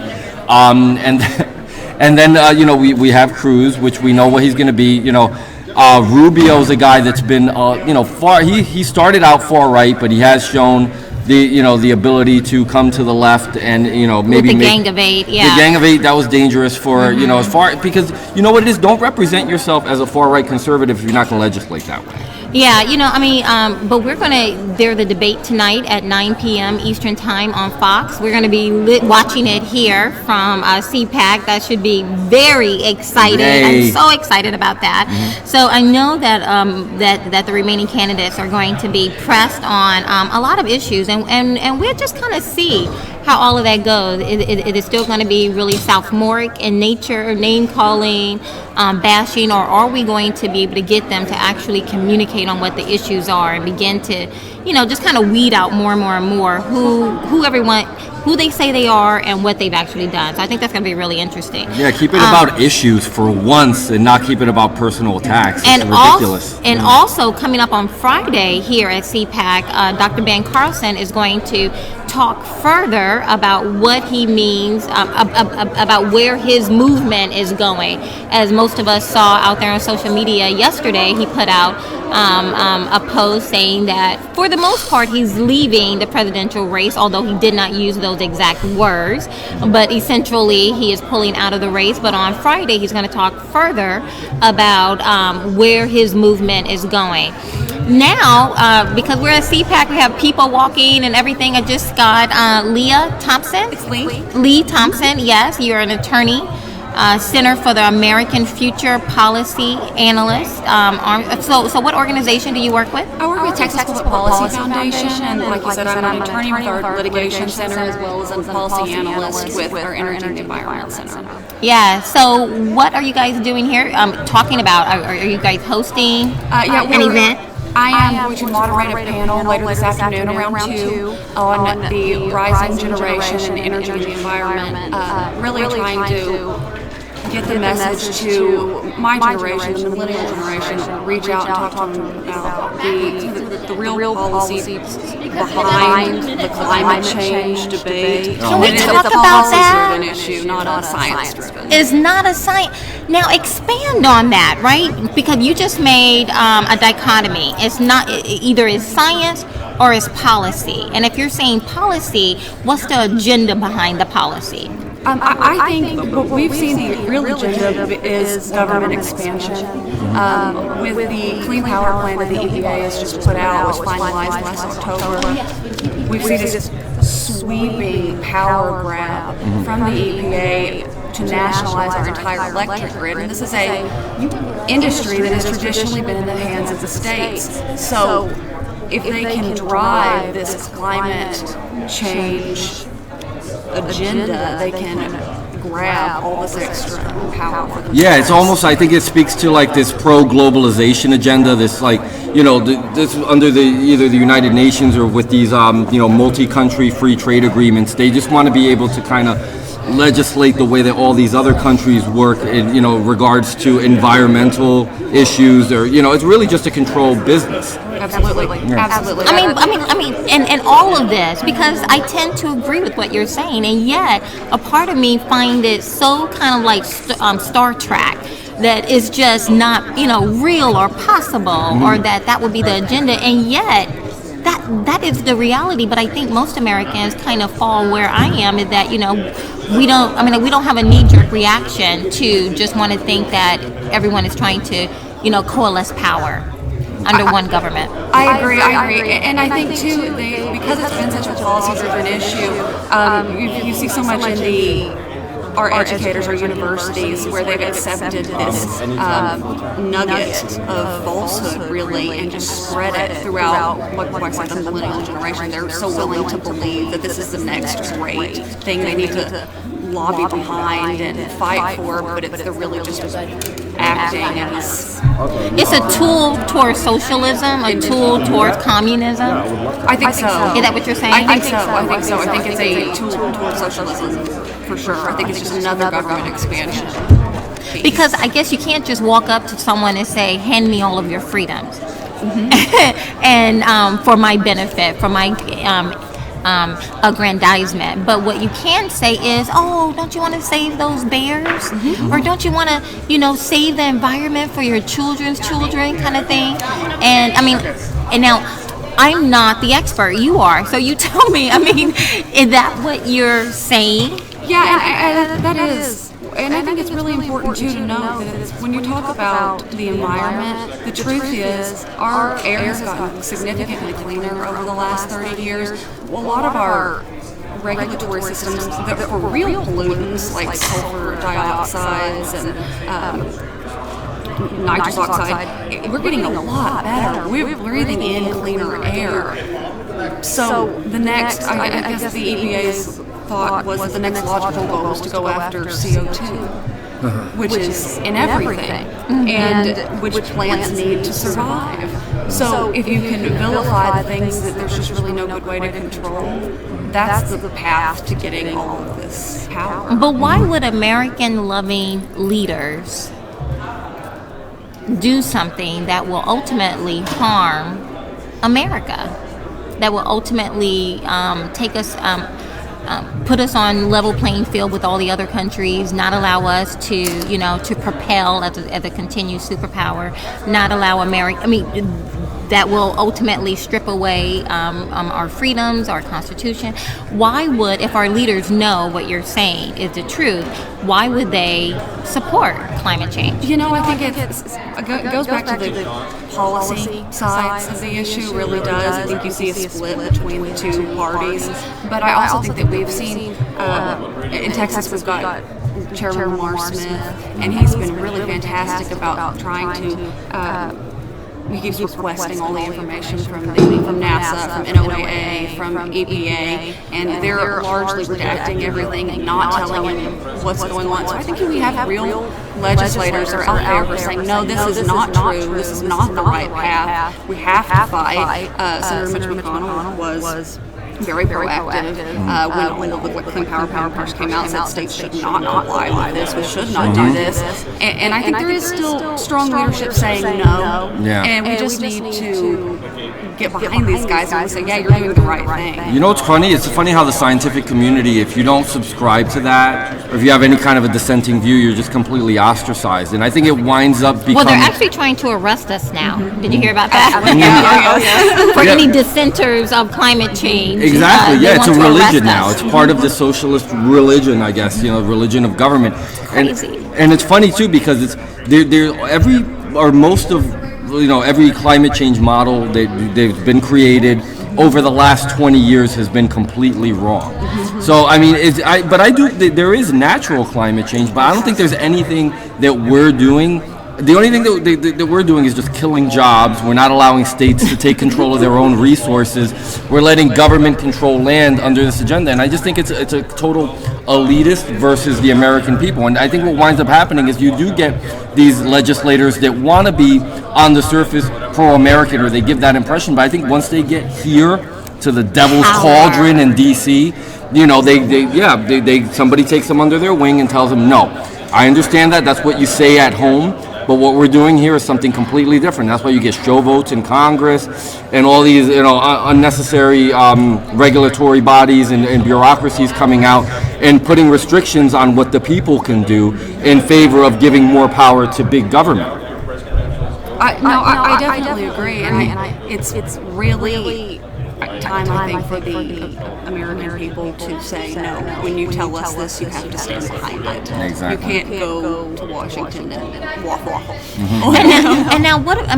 Speaker 7: And then, we have Cruz, which we know what he's going to be. Rubio's a guy that's been, far. He started out far right, but he has shown the ability to come to the left and maybe
Speaker 6: with the Gang of Eight,
Speaker 7: the Gang of Eight, that was dangerous for as far because what it is, don't represent yourself as a far right conservative if you're not going to legislate that way.
Speaker 6: Yeah, but we're there's the debate tonight at 9 p.m. Eastern Time on Fox. We're going to be watching it here from CPAC. That should be very exciting.
Speaker 7: Yay.
Speaker 6: I'm so excited about that. Mm-hmm. So I know that the remaining candidates are going to be pressed on a lot of issues, and we'll just kind of see how all of that goes. It is still going to be really sophomoric in nature, name calling, bashing, or are we going to be able to get them to actually communicate on what the issues are and begin to, just kind of weed out more and more and more who they say they are and what they've actually done. So I think that's going to be really interesting.
Speaker 7: Yeah, keep it about issues for once and not keep it about personal attacks. It's ridiculous.
Speaker 6: Also coming up on Friday here at CPAC, Dr. Ben Carlson is going to talk further about what he means, about where his movement is going. As most of us saw out there on social media yesterday, he put out a post saying that for the most part he's leaving the presidential race, although he did not use those exact words, but essentially he is pulling out of the race. But on Friday he's going to talk further about where his movement is going. Now, because we're at CPAC, we have people walking and everything. I just got Leah Thompson.
Speaker 3: It's Lee.
Speaker 6: Lee Thompson, yes, you're an attorney. Center for the American Future Policy Analyst. So what organization do you work with?
Speaker 3: I work with Texas Public Policy Foundation, and like you said, I'm an attorney with our litigation center as well as a policy analyst with our Energy and Environment Center.
Speaker 6: Yeah, so what are you guys doing here? Talking about, are you guys hosting an event?
Speaker 3: I am going to moderate a panel later this afternoon around 2 on the rising generation and energy and the environment, really trying to get the message to my generation, the millennial generation, reach out and talk to them about the real policy behind the climate change debate.
Speaker 6: Can we talk about that?
Speaker 3: It's a policy-driven issue, not a science-driven.
Speaker 6: It's not a science. Now expand on that, right? Because you just made a dichotomy. It's not either it's science or it's policy. And if you're saying policy, what's the agenda behind the policy?
Speaker 3: I think what we've seen the real agenda is government expansion. With the Clean Power Plan that the EPA has just put out, was finalized last October, we've seen this sweeping power grab from the EPA to nationalize our entire electric grid. And this is a industry that has traditionally been in the hands of the states. So if they can drive this climate change agenda, they can grab all this extra power for themselves.
Speaker 7: Yeah, it's almost, I think it speaks to like this pro-globalization agenda, this like, this under either the United Nations or with these, multi-country free trade agreements. They just want to be able to kind of legislate the way that all these other countries work in, regards to environmental issues, or, it's really just to control business.
Speaker 3: Absolutely.
Speaker 7: Yeah.
Speaker 3: Absolutely.
Speaker 6: I mean, and all of this, because I tend to agree with what you're saying, and yet a part of me find it so kind of like Star Trek, that it's just not, real or possible, or that would be the agenda, and yet that is the reality. But I think most Americans kind of fall where I am, is that, we don't have a knee-jerk reaction to just want to think that everyone is trying to, coalesce power under one government.
Speaker 3: I agree. And I think, too, because it's been such a policy-driven issue, you see so much in our educators, our universities, where they've accepted this nugget of falsehood, really, and just spread it throughout, like I said, the millennial generation. They're so willing to believe that this is the next great thing they need to lobby behind and fight for, but they're really just acting as...
Speaker 6: It's a tool towards socialism, a tool towards communism?
Speaker 3: I think so.
Speaker 6: Is that what you're saying?
Speaker 3: I think so. I think it's a tool towards socialism, for sure. I think it's just another government expansion.
Speaker 6: Because I guess you can't just walk up to someone and say, hand me all of your freedoms. And for my benefit, for my aggrandizement. But what you can say is, oh, don't you want to save those bears? Or don't you want to, save the environment for your children's children, kind of thing? And now, I'm not the expert. You are. So you tell me, is that what you're saying?
Speaker 3: Yeah, and that is. And I think it's really important, too, to know that when you talk about the environment, the truth is our air has gotten significantly cleaner over the last 30 years. A lot of our regulatory systems that for real pollutants like sulfur dioxides and nitrous oxide, we're getting a lot better. We're breathing in cleaner air. So the next, I guess the EPA's thought was that the next logical goal was to go after CO2, which is in everything, and which plants need to survive. So if you can vilify the things that there's just really no good way to control, that's the path to getting all of this power.
Speaker 6: But why would American-loving leaders do something that will ultimately harm America, that will ultimately take us put us on level playing field with all the other countries, not allow us to, to propel as a continued superpower, not allow America. That will ultimately strip away our freedoms, our Constitution. Why would, if our leaders know what you're saying is the truth, why would they support climate change?
Speaker 3: I think it goes back to the policy sides of the issue, really does. I think you see a split between the two parties. But I also think that we've seen, in Texas, we've got Chairman Lamar Smith, and he's been really fantastic about trying to he keeps requesting all the information from NASA, from NOAA, from EPA, and they're largely redacting everything and not telling him what's going on. So I think we have real legislators that are out there who are saying, no, this is not true, this is not the right path, we have to fight. Senator Mitch McConnell was very proactive when all of the Clean Power Papers came out and said states should not comply with this, we should not do this. And I think there is still strong leadership saying no.
Speaker 7: Yeah.
Speaker 3: And we just need to get behind these guys and say, yeah, you're doing the right thing.
Speaker 7: You know what's funny? It's funny how the scientific community, if you don't subscribe to that, or if you have any kind of a dissenting view, you're just completely ostracized. And I think it winds up becoming...
Speaker 6: Well, they're actually trying to arrest us now. Did you hear about that? For any dissenters of climate change.
Speaker 7: Exactly, it's a religion now. It's part of the socialist religion, I guess, religion of government. And it's funny, too, because most of every climate change model they've been created over the last 20 years has been completely wrong. So there is natural climate change, but I don't think there's anything that we're doing. The only thing that we're doing is just killing jobs. We're not allowing states to take control of their own resources. We're letting government control land under this agenda, and I just think it's a total elitist versus the American people. And I think what winds up happening is you do get these legislators that want to be on the surface pro-American, or they give that impression. But I think once they get here to the devil's cauldron in D.C., somebody takes them under their wing and tells them, no, I understand that. That's what you say at home. But what we're doing here is something completely different. That's why you get show votes in Congress and all these, unnecessary regulatory bodies and bureaucracies coming out and putting restrictions on what the people can do in favor of giving more power to big government.
Speaker 3: I definitely agree, and it's really time, I think, for the American people to say, no, when you tell us this, you have to stand behind it.
Speaker 7: Exactly.
Speaker 3: You can't go to Washington and waffle.
Speaker 6: And now what? I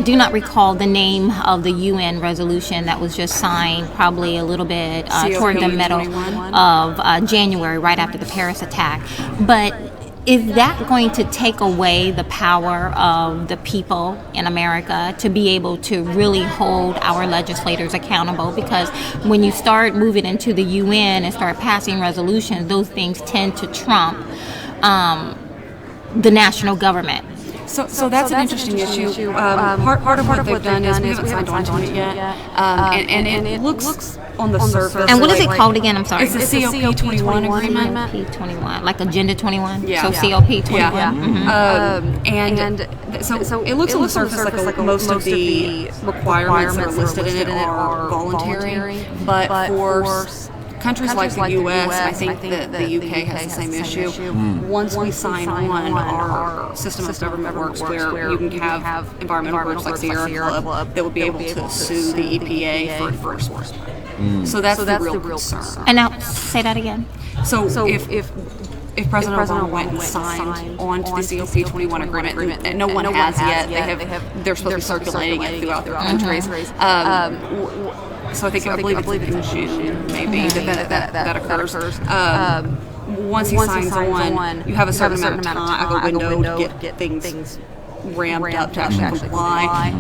Speaker 6: do not recall the name of the UN resolution that was just signed, probably a little bit toward the middle of January, right after the Paris attack, but. Is that going to take away the power of the people in America to be able to really hold our legislators accountable? Because when you start moving into the UN and start passing resolutions, those things tend to trump the national government.
Speaker 3: So that's an interesting issue. Part of what they've done is we haven't signed on to it yet, and it looks on the surface.
Speaker 6: And what is it called again? I'm sorry.
Speaker 3: It's the COP21 agreement.
Speaker 6: COP21, like Agenda 21.
Speaker 3: Yeah.
Speaker 6: So COP21.
Speaker 3: Yeah. So it looks on the surface like most of the requirements that are listed in it are voluntary, but for countries like the U.S., and I think that the U.K. has the same issue. Once we sign on, our system of government works where you can have environmental groups like Sierra Club that would be able to sue the EPA for enforcement. So that's the real concern.
Speaker 6: And now, say that again.
Speaker 3: So if President Obama went and signed on to the COP21 agreement, and no one has yet, they're supposed to be circulating it throughout their countries. So I believe it's in June, maybe, that occurs. Once he signs on, you have a certain amount of time, a window to get things ramped up to actually comply.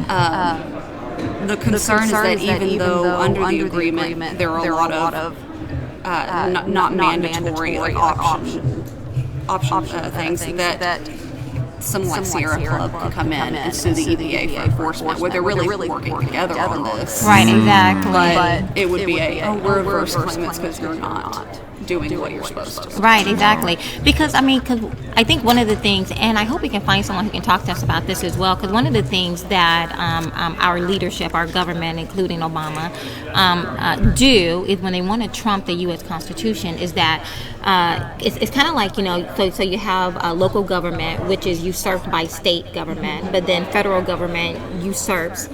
Speaker 3: The concern is that even though under the agreement there are a lot of not mandatory, like option things that someone like Sierra Club can come in and sue the EPA for enforcement, where they're really working together on this.
Speaker 6: Right, exactly.
Speaker 3: But it would be a reverse claimants because you're not. doing what you're supposed to.
Speaker 6: Right, exactly. Because I think one of the things, and I hope we can find someone who can talk to us about this as well, because one of the things that our leadership, our government, including Obama, do is when they want to trump the U.S. Constitution is that it's kind of like, so you have local government, which is usurped by state government, but then federal government usurps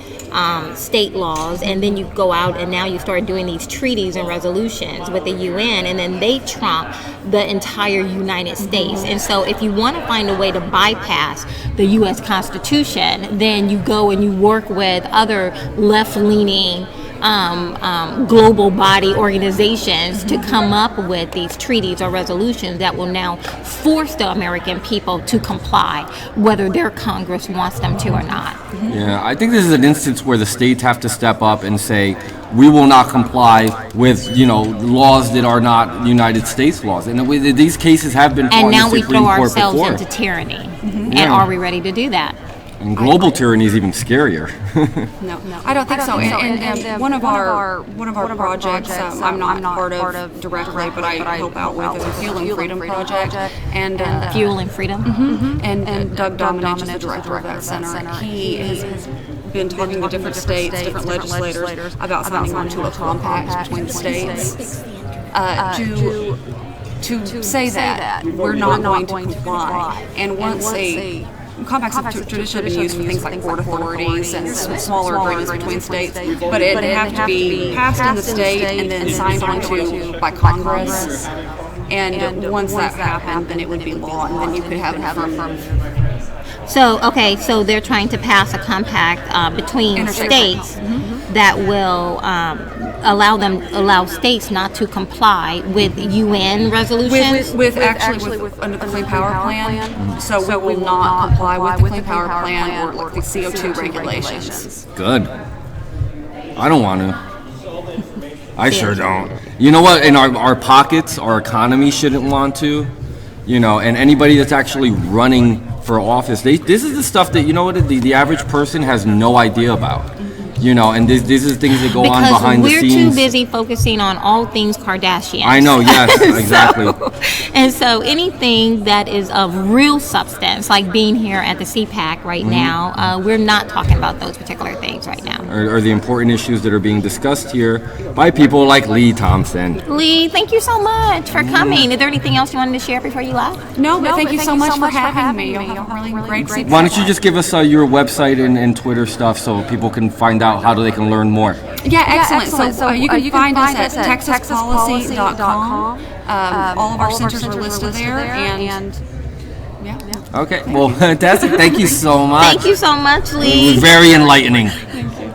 Speaker 6: state laws, and then you go out and now you start doing these treaties and resolutions with the UN, and then they trump the entire United States. And so if you want to find a way to bypass the U.S. Constitution, then you go and you work with other left-leaning global body organizations to come up with these treaties or resolutions that will now force the American people to comply, whether their Congress wants them to or not.
Speaker 7: Yeah, I think this is an instance where the states have to step up and say, we will not comply with, laws that are not United States laws. And these cases have been fought in the
Speaker 6: And now we
Speaker 7: Supreme
Speaker 6: throw
Speaker 7: Court
Speaker 6: ourselves
Speaker 7: before.
Speaker 6: into tyranny. And
Speaker 7: Yeah.
Speaker 6: are we ready to do that?
Speaker 7: And global tyranny is even scarier.
Speaker 3: No, I don't think so. And one of our projects, I'm not part of directly, but I help out with is a Fuel and Freedom project. And
Speaker 6: Fuel and freedom.
Speaker 3: and Doug Dominich is the director of that center. He has been talking to different states, different legislators about signing on to a compact between the states to say that we're not going to comply. And once compacts have traditionally been used for things like port authorities and smaller agreements between states, but it have to be passed in the state and then signed onto by Congress. And once that happened, then it would be law, and then you could have it from.
Speaker 6: So they're trying to pass a compact between states that will allow states not to comply with UN resolutions.
Speaker 3: With under the Clean Power Plan. So we will not comply with the Clean Power Plan or the CO2 regulations.
Speaker 7: Good. I don't want to. I sure don't. You know what? In our pockets, our economy shouldn't want to. And anybody that's actually running for office, this is the stuff that, the average person has no idea about. And this is things that go on behind the scenes.
Speaker 6: Because we're too busy focusing on all things Kardashian.
Speaker 7: I know, yes, exactly.
Speaker 6: So anything that is of real substance, like being here at the CPAC right now, we're not talking about those particular things right now.
Speaker 7: Or the important issues that are being discussed here by people like Lee Thompson.
Speaker 6: Lee, thank you so much for coming. Is there anything else you wanted to share before you left?
Speaker 3: No, but thank you so much for having me. You have a really great CPAC.
Speaker 7: Why don't you just give us your website and Twitter stuff so people can find out how they can learn more?
Speaker 3: Yeah, excellent. So you can find us at texaspolicy.com. All of our centers are listed there, and yeah.
Speaker 7: Okay, well, fantastic. Thank you so much.
Speaker 6: Thank you so much,
Speaker 7: It
Speaker 6: Lee.
Speaker 7: was very enlightening. Thank you.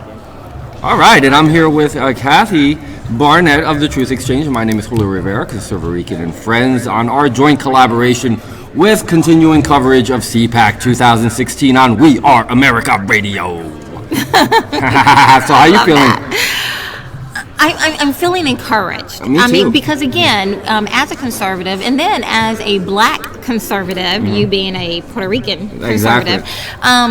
Speaker 7: All right, and I'm here with Kathy Barnette of the Truth Exchange. My name is Julio Rivera, Conservative Rican and Friends, on our joint collaboration with continuing coverage of CPAC 2016 on We Are America Radio. So how you feeling?
Speaker 6: I'm feeling encouraged.
Speaker 7: Me too.
Speaker 6: Because again, as a conservative, and then as a black conservative, you being a Puerto Rican conservative,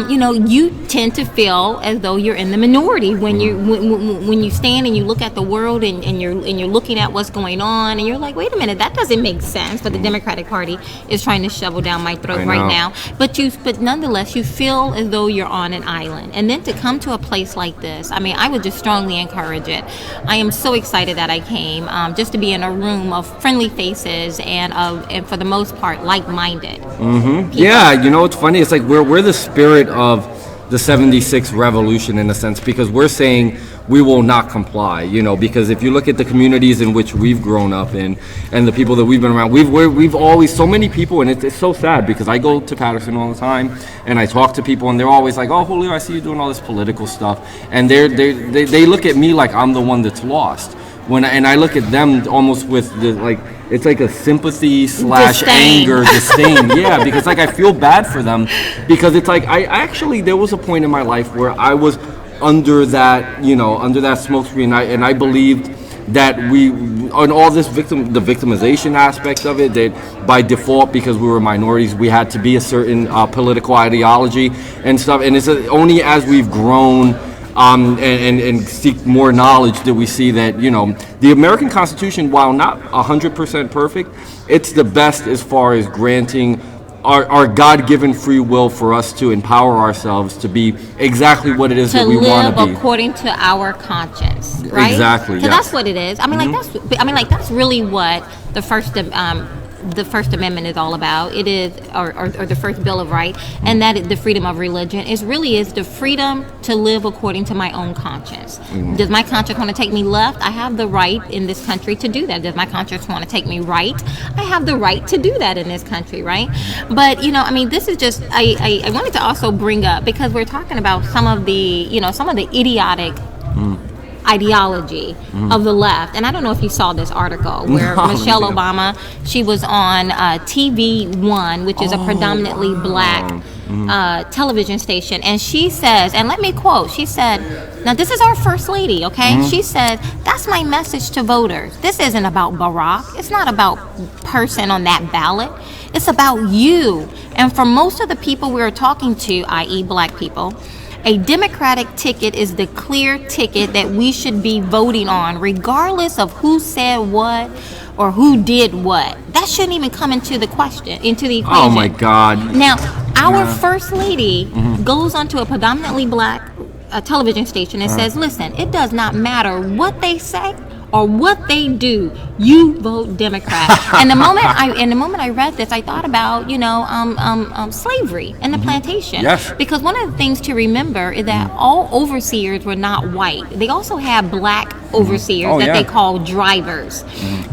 Speaker 6: you tend to feel as though you're in the minority when you stand and you look at the world and you're looking at what's going on, and you're like, wait a minute, that doesn't make sense. But the Democratic Party is trying to shovel down my throat right now. But nonetheless, you feel as though you're on an island, and then to come to a place like this, I would just strongly encourage it. I am so excited that I came, just to be in a room of friendly faces and for the most part like-minded.
Speaker 7: Yeah, it's funny. It's like we're the spirit of the 76 revolution in a sense, because we're saying we will not comply, because if you look at the communities in which we've grown up in and the people that we've been around, we've always, so many people, and it's so sad because I go to Patterson all the time and I talk to people and they're always like, oh, Julio, I see you doing all this political stuff, and they look at me like I'm the one that's lost. And I look at them almost with it's like a sympathy / anger, disdain. Yeah, because I feel bad for them, because it's like there was a point in my life where I was under that smoke screen, and I believed that on all this the victimization aspect of it, that by default, because we were minorities, we had to be a certain political ideology and stuff. And it's only as we've grown and seek more knowledge, that we see that, the American Constitution, while not 100% perfect, it's the best as far as granting our God-given free will for us to empower ourselves to be exactly what it is that we want to be.
Speaker 6: According to our conscience, right?
Speaker 7: Exactly.
Speaker 6: So that's what it is. I mean, that's really what the First Amendment is all about. It is, or the First Bill of Rights, and that is the freedom of religion. It really is the freedom to live according to my own conscience. Does my conscience want to take me left? I have the right in this country to do that. Does my conscience want to take me right? I have the right to do that in this country, right? But this is just I wanted to also bring up, because we're talking about some of the idiotic ideology of the left. And I don't know if you saw this article where Michelle Obama, she was on TV One, which is a predominantly black television station, and she says, and let me quote, she said, now this is our first lady, okay? She said, that's my message to voters. This isn't about Barack. It's not about person on that ballot. It's about you. And for most of the people we're talking to, i.e. black people, a Democratic ticket is the clear ticket that we should be voting on, regardless of who said what or who did what. That shouldn't even come into the equation.
Speaker 7: Oh my God.
Speaker 6: Now, our first lady goes onto a predominantly black television station and says, listen, it does not matter what they say or what they do, you vote Democrat. And the moment I read this, I thought about slavery and the plantation.
Speaker 7: Yes.
Speaker 6: Because one of the things to remember is that all overseers were not white. They also had black overseers they call drivers.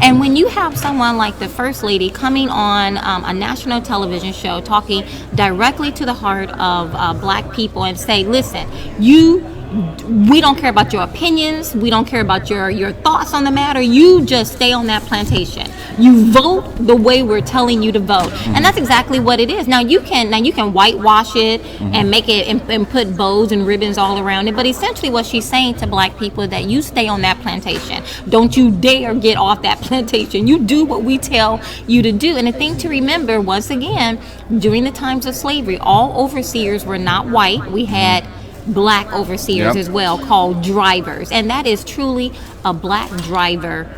Speaker 6: And when you have someone like the First Lady coming on a national television show talking directly to the heart of black people and say, listen, we don't care about your opinions. We don't care about your thoughts on the matter. You just stay on that plantation. You vote the way we're telling you to vote, and that's exactly what it is. Now you can whitewash it and make it and put bows and ribbons all around it. But essentially, what she's saying to black people is that you stay on that plantation. Don't you dare get off that plantation. You do what we tell you to do. And the thing to remember, once again, during the times of slavery, all overseers were not white. We had black overseers as well, called drivers, and that is truly a black driver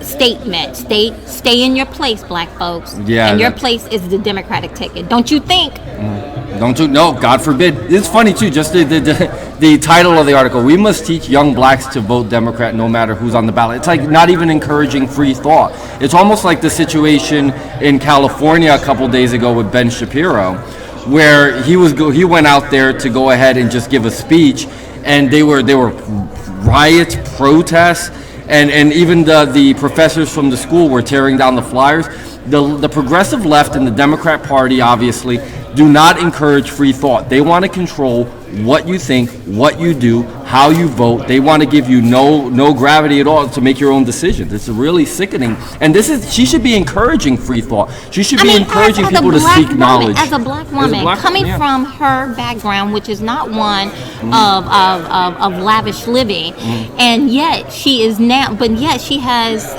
Speaker 6: statement. Stay in your place, black folks. And your place is the Democratic ticket. Don't you think?
Speaker 7: Don't you? No, God forbid. It's funny too. Just the title of the article: "We must teach young blacks to vote Democrat, no matter who's on the ballot." It's like not even encouraging free thought. It's almost like the situation in California a couple days ago with Ben Shapiro, where he went out there to go ahead and just give a speech, and they were riots, protests, and even the professors from the school were tearing down the flyers. The progressive left and the Democrat Party obviously do not encourage free thought. They want to control what you think, what you do, how you vote. They want to give you no gravity at all to make your own decisions. It's really sickening. And she should be encouraging free thought. She should be encouraging people to seek knowledge.
Speaker 6: As a black woman, coming from her background, which is not one of lavish living, and yet she has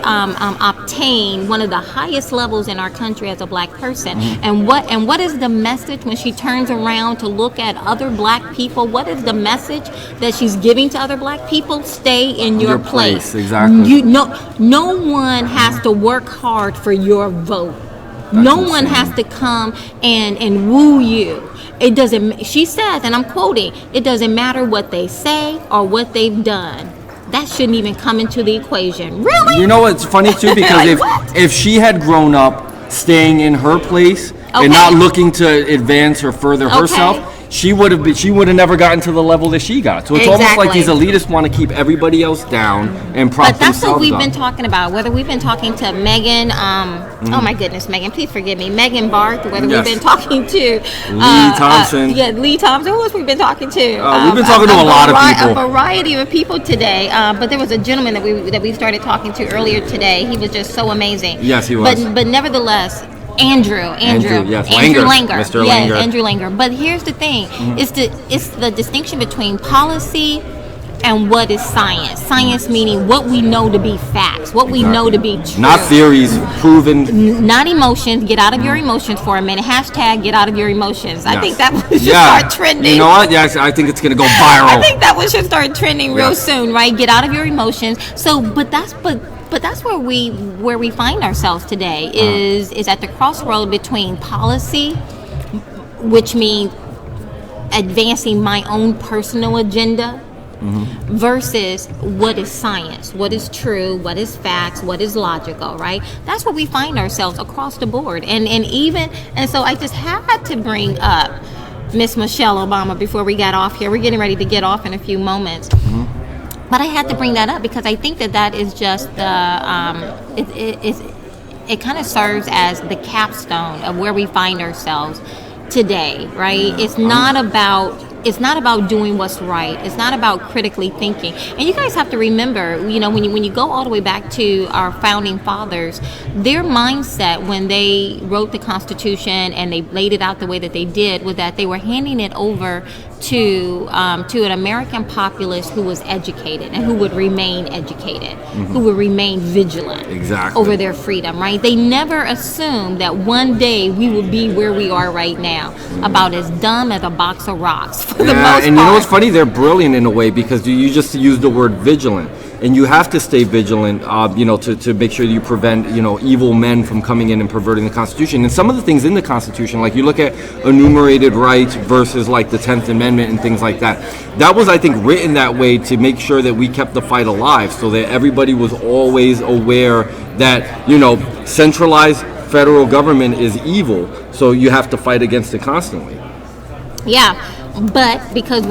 Speaker 6: obtained one of the highest levels in our country as a black person. And what is the message when she turns around to look at other black people? What is the message that she's giving to other black people? Stay in your place.
Speaker 7: Exactly.
Speaker 6: No one has to work hard for your vote. No one has to come and woo you. It doesn't. She says, and I'm quoting, "It doesn't matter what they say or what they've done." That shouldn't even come into the equation. Really?
Speaker 7: You know what's funny too? Because if she had grown up staying in her place and not looking to advance or further herself, she would have never gotten to the level that she got. So it's almost like these elitists want to keep everybody else down and prop themselves up.
Speaker 6: But that's what we've been talking about. Whether we've been talking to Megan, oh my goodness, Megan, please forgive me, Megan Barth. Whether we've been talking to
Speaker 7: Lee Thompson.
Speaker 6: Lee Thompson. Who else we've been talking to?
Speaker 7: We've been talking to a lot of people.
Speaker 6: A variety of people today. But there was a gentleman that we started talking to earlier today. He was just so amazing.
Speaker 7: Yes, he was.
Speaker 6: But nevertheless, Andrew Langer.
Speaker 7: Mr. Langer.
Speaker 6: Andrew Langer. But here's the thing: it's the distinction between policy and what is science. Science meaning what we know to be facts, what we know to be true.
Speaker 7: Not theories, proven.
Speaker 6: Not emotions. Get out of your emotions for a minute. Hashtag get out of your emotions. I think that should start trending.
Speaker 7: You know what? Yes, I think it's going to go viral.
Speaker 6: I think that one should start trending real soon, right? Get out of your emotions. So, but that's where we find ourselves today is at the crossroad between policy, which means advancing my own personal agenda, versus what is science, what is true, what is facts, what is logical, right? That's where we find ourselves across the board. And so I just had to bring up Miss Michelle Obama before we got off here. We're getting ready to get off in a few moments. But I had to bring that up because I think that is just it kind of serves as the capstone of where we find ourselves today, right? It's not about doing what's right. It's not about critically thinking. And you guys have to remember, when you go all the way back to our founding fathers, their mindset when they wrote the Constitution and they laid it out the way that they did was that they were handing it over to an American populace who was educated and who would remain educated, who would remain vigilant over their freedom, right? They never assumed that one day we would be where we are right now, about as dumb as a box of rocks for the most part.
Speaker 7: And you know what's funny? They're brilliant in a way because you just used the word vigilant. And you have to stay vigilant, to make sure that you prevent, evil men from coming in and perverting the Constitution. And some of the things in the Constitution, like you look at enumerated rights versus like the 10th Amendment and things like that. That was, I think, written that way to make sure that we kept the fight alive, so that everybody was always aware that, centralized federal government is evil. So you have to fight against it constantly.
Speaker 6: Yeah. But because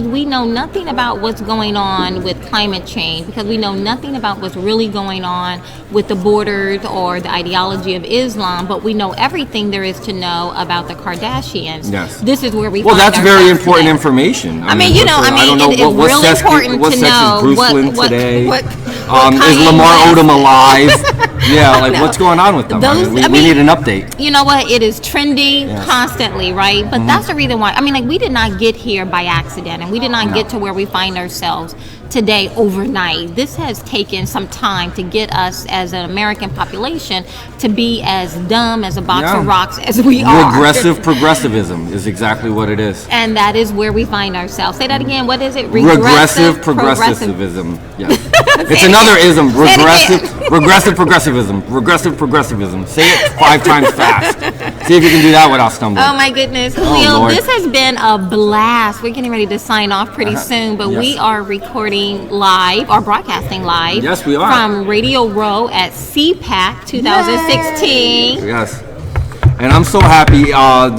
Speaker 6: we know nothing about what's going on with climate change, because we know nothing about what's really going on with the borders or the ideology of Islam, but we know everything there is to know about the Kardashians.
Speaker 7: Yes.
Speaker 6: This is where we
Speaker 7: find
Speaker 6: that's
Speaker 7: very important
Speaker 6: today.
Speaker 7: Information.
Speaker 6: I mean, it's really important to know what
Speaker 7: is Lamar Odom alive? What's going on with them? We need an update.
Speaker 6: You know what? It is trending constantly, right? But that's the reason why. We did not get here by accident, and we did not get to where we find ourselves today overnight. This has taken some time to get us as an American population to be as dumb as a box of rocks as we are.
Speaker 7: Regressive progressivism is exactly what it is.
Speaker 6: And that is where we find ourselves. Say that again. What is it?
Speaker 7: Regressive progressivism. Yes. It's another ism. Regressive progressivism. Regressive progressivism. Say it 5 times fast. See if you can do that without stumbling.
Speaker 6: Oh my goodness. Julio, this has been a blast. We're getting ready to sign off pretty soon, but we are recording live, or broadcasting live.
Speaker 7: Yes, we are.
Speaker 6: From Radio Row at CPAC 2016.
Speaker 7: Yay. Yes. And I'm so happy.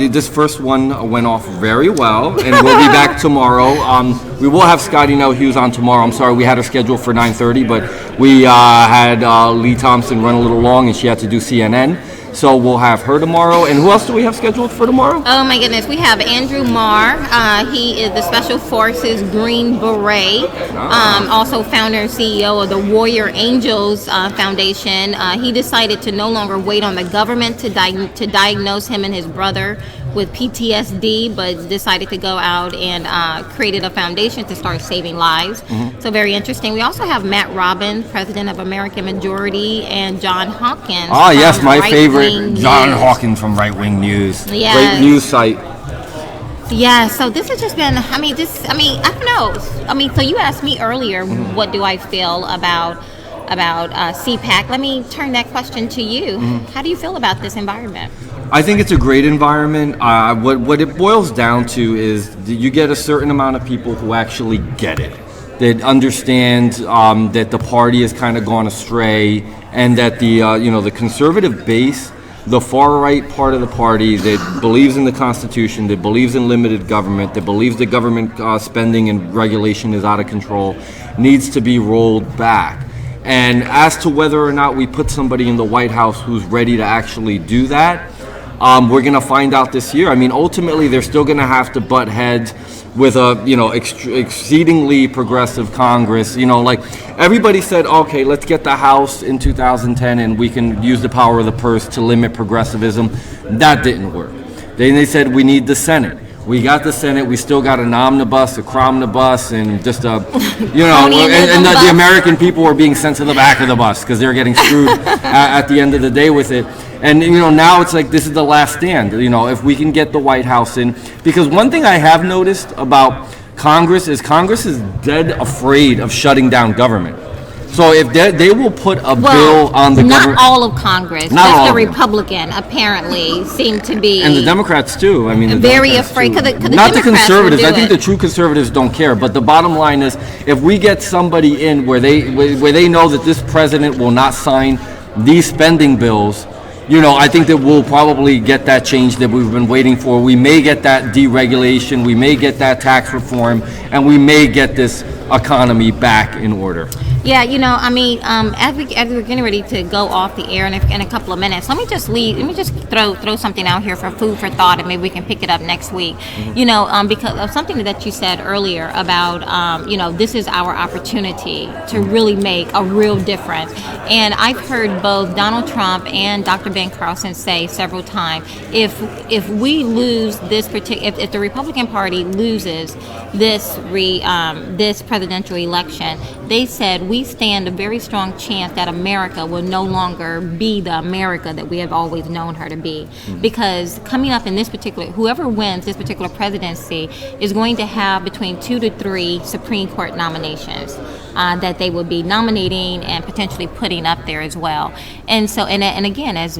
Speaker 7: This first one went off very well, and we'll be back tomorrow. We will have Scotty Nell Hughes on tomorrow. I'm sorry we had her scheduled for 9:30, but we had Lee Thompson run a little long, and she had to do CNN. So we'll have her tomorrow. And who else do we have scheduled for tomorrow?
Speaker 6: Oh my goodness, we have Andrew Marr. He is the Special Forces Green Beret, also founder and CEO of the Warrior Angels Foundation. He decided to no longer wait on the government to diagnose him and his brother with PTSD, but decided to go out and created a foundation to start saving lives. So very interesting. We also have Matt Robbins, president of American Majority, and John Hawkins.
Speaker 7: Oh yes, my favorite, John Hawkins from Right Wing News.
Speaker 6: Yes.
Speaker 7: Great news site.
Speaker 6: Yeah, so this has just been, I don't know. So you asked me earlier, what do I feel about CPAC? Let me turn that question to you. How do you feel about this environment?
Speaker 7: I think it's a great environment. What it boils down to is that you get a certain amount of people who actually get it, that understand that the party has kind of gone astray, and that the conservative base, the far right part of the party that believes in the Constitution, that believes in limited government, that believes that government spending and regulation is out of control, needs to be rolled back. And as to whether or not we put somebody in the White House who's ready to actually do that, we're going to find out this year. Ultimately, they're still going to have to butt heads with a, exceedingly progressive Congress. Everybody said, okay, let's get the House in 2010 and we can use the power of the purse to limit progressivism. That didn't work. Then they said we need the Senate. We got the Senate. We still got an omnibus, a cromnibus, and just a, and the American people are being sent to the back of the bus because they're getting screwed at the end of the day with it. And, now it's like this is the last stand, if we can get the White House in. Because one thing I have noticed about Congress is dead afraid of shutting down government. So if they will put a bill on the government.
Speaker 6: Not all of Congress. Just the Republican apparently seem to be.
Speaker 7: And the Democrats too. I mean,
Speaker 6: very afraid.
Speaker 7: Not the conservatives. I think the true conservatives don't care. But the bottom line is, if we get somebody in where they know that this president will not sign these spending bills, I think that we'll probably get that change that we've been waiting for. We may get that deregulation. We may get that tax reform, and we may get this economy back in order.
Speaker 6: Yeah, as we're getting ready to go off the air in a couple of minutes, let me just throw something out here for food for thought, and maybe we can pick it up next week. Because of something that you said earlier about, this is our opportunity to really make a real difference. And I've heard both Donald Trump and Dr. Ben Carlson say several times, if we lose this if the Republican Party loses this presidential election, they said we stand a very strong chance that America will no longer be the America that we have always known her to be. Because coming up in whoever wins this particular presidency is going to have between 2 to 3 Supreme Court nominations that they will be nominating and potentially putting up there as well. And so, and again, as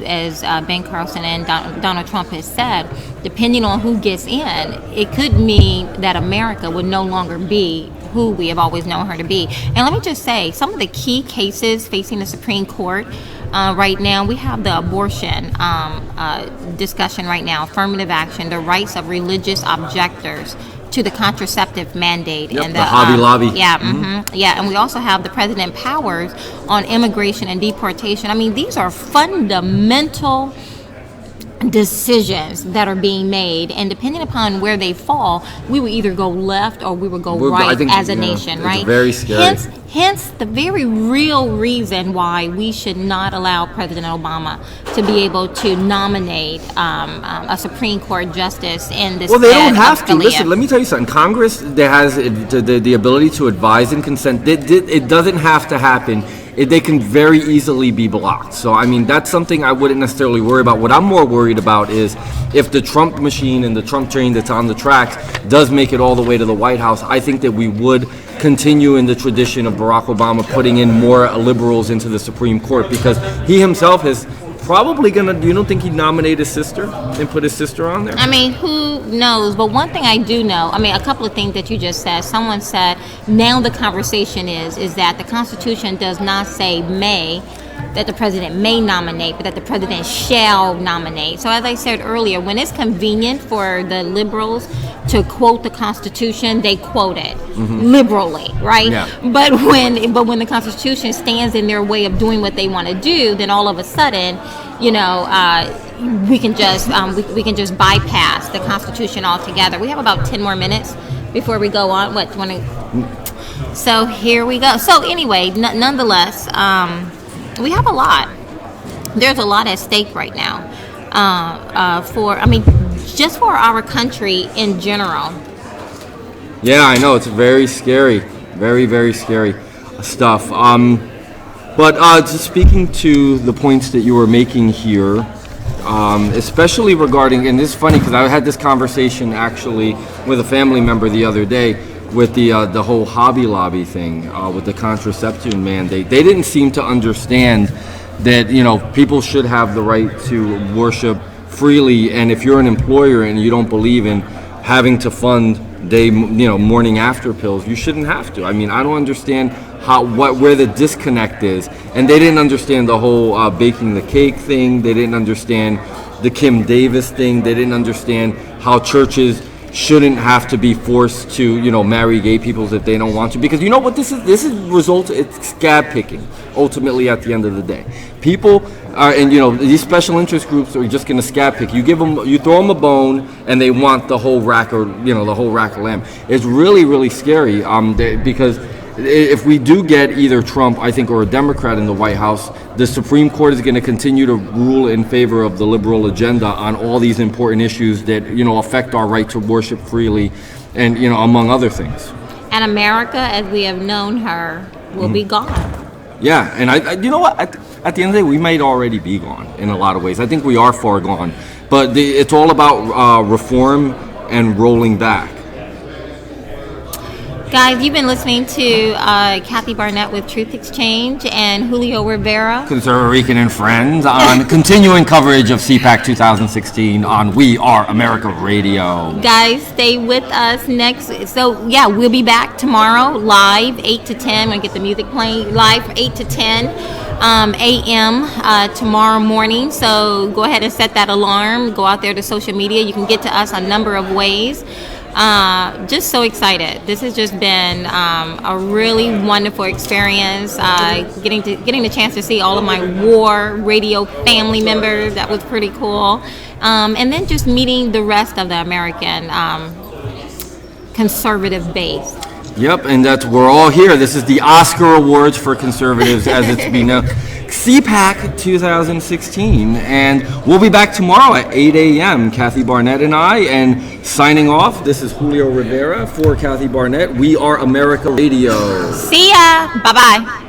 Speaker 6: Ben Carlson and Donald Trump has said, depending on who gets in, it could mean that America would no longer be who we have always known her to be. And let me just say, some of the key cases facing the Supreme Court right now, we have the abortion discussion right now, affirmative action, the rights of religious objectors to the contraceptive mandate.
Speaker 7: Yep,
Speaker 6: and
Speaker 7: the Hobby Lobby.
Speaker 6: Yeah, and we also have the president powers on immigration and deportation. I mean, these are fundamental decisions that are being made, and depending upon where they fall, we will either go left or we will go right as a nation, right?
Speaker 7: It's very scary.
Speaker 6: Hence the very real reason why we should not allow President Obama to be able to nominate a Supreme Court justice in this.
Speaker 7: Well, they don't have to. Listen, let me tell you something. Congress that has the ability to advise and consent, it doesn't have to happen. They can very easily be blocked. So, I mean, that's something I wouldn't necessarily worry about. What I'm more worried about is if the Trump machine and the Trump train that's on the tracks does make it all the way to the White House, I think that we would continue in the tradition of Barack Obama putting in more liberals into the Supreme Court, because he himself is probably you don't think he'd nominate his sister and put his sister on there?
Speaker 6: I mean, who knows? But one thing I do know, a couple of things that you just said. Someone said, now the conversation is that the Constitution does not say may, that the president may nominate, but that the president shall nominate. So as I said earlier, when it's convenient for the liberals to quote the Constitution, they quote it liberally, right? Yeah. But when the Constitution stands in their way of doing what they want to do, then all of a sudden, we can just bypass the Constitution altogether. We have about 10 more minutes before we go on. So here we go. So anyway, nonetheless, we have a lot. There's a lot at stake right now just for our country in general.
Speaker 7: Yeah, I know. It's very scary. Very, very scary stuff. But just speaking to the points that you were making here, especially regarding, and this is funny because I had this conversation actually with a family member the other day with the whole Hobby Lobby thing, with the contraceptive mandate. They didn't seem to understand that, people should have the right to worship freely, and if you're an employer and you don't believe in having to fund morning after pills, you shouldn't have to. I mean, I don't understand where the disconnect is. And they didn't understand the whole baking the cake thing. They didn't understand the Kim Davis thing. They didn't understand how churches shouldn't have to be forced to, marry gay people if they don't want to. Because you know what this is? This is it's scab picking, ultimately, at the end of the day. People are, and these special interest groups are just going to scab pick. You throw them a bone, and they want the whole rack of lamb. It's really, really scary, because if we do get either Trump, I think, or a Democrat in the White House, the Supreme Court is going to continue to rule in favor of the liberal agenda on all these important issues that, affect our right to worship freely and, among other things.
Speaker 6: And America, as we have known her, will be gone.
Speaker 7: Yeah, and I you know what? At the end of the day, we might already be gone in a lot of ways. I think we are far gone. But it's all about reform and rolling back.
Speaker 6: Guys, you've been listening to Kathy Barnette with Truth Exchange and Julio Rivera,
Speaker 7: Conservative Rican and Friends, on continuing coverage of CPAC 2016 on We Are America Radio.
Speaker 6: Guys, stay with us next. So, yeah, we'll be back tomorrow live, 8 to 10. We're going to get the music playing live from 8 to 10 a.m. Tomorrow morning. So go ahead and set that alarm. Go out there to social media. You can get to us a number of ways. Just so excited. This has just been a really wonderful experience. Getting the chance to see all of my WAAR radio family members. That was pretty cool. And then just meeting the rest of the American conservative base.
Speaker 7: Yep, and we're all here. This is the Oscar Awards for conservatives, as it's been known. CPAC 2016, and we'll be back tomorrow at 8 a.m. Kathy Barnette and I, and signing off. This is Julio Rivera for Kathy Barnette. We Are America Radio.
Speaker 6: See ya. Bye bye.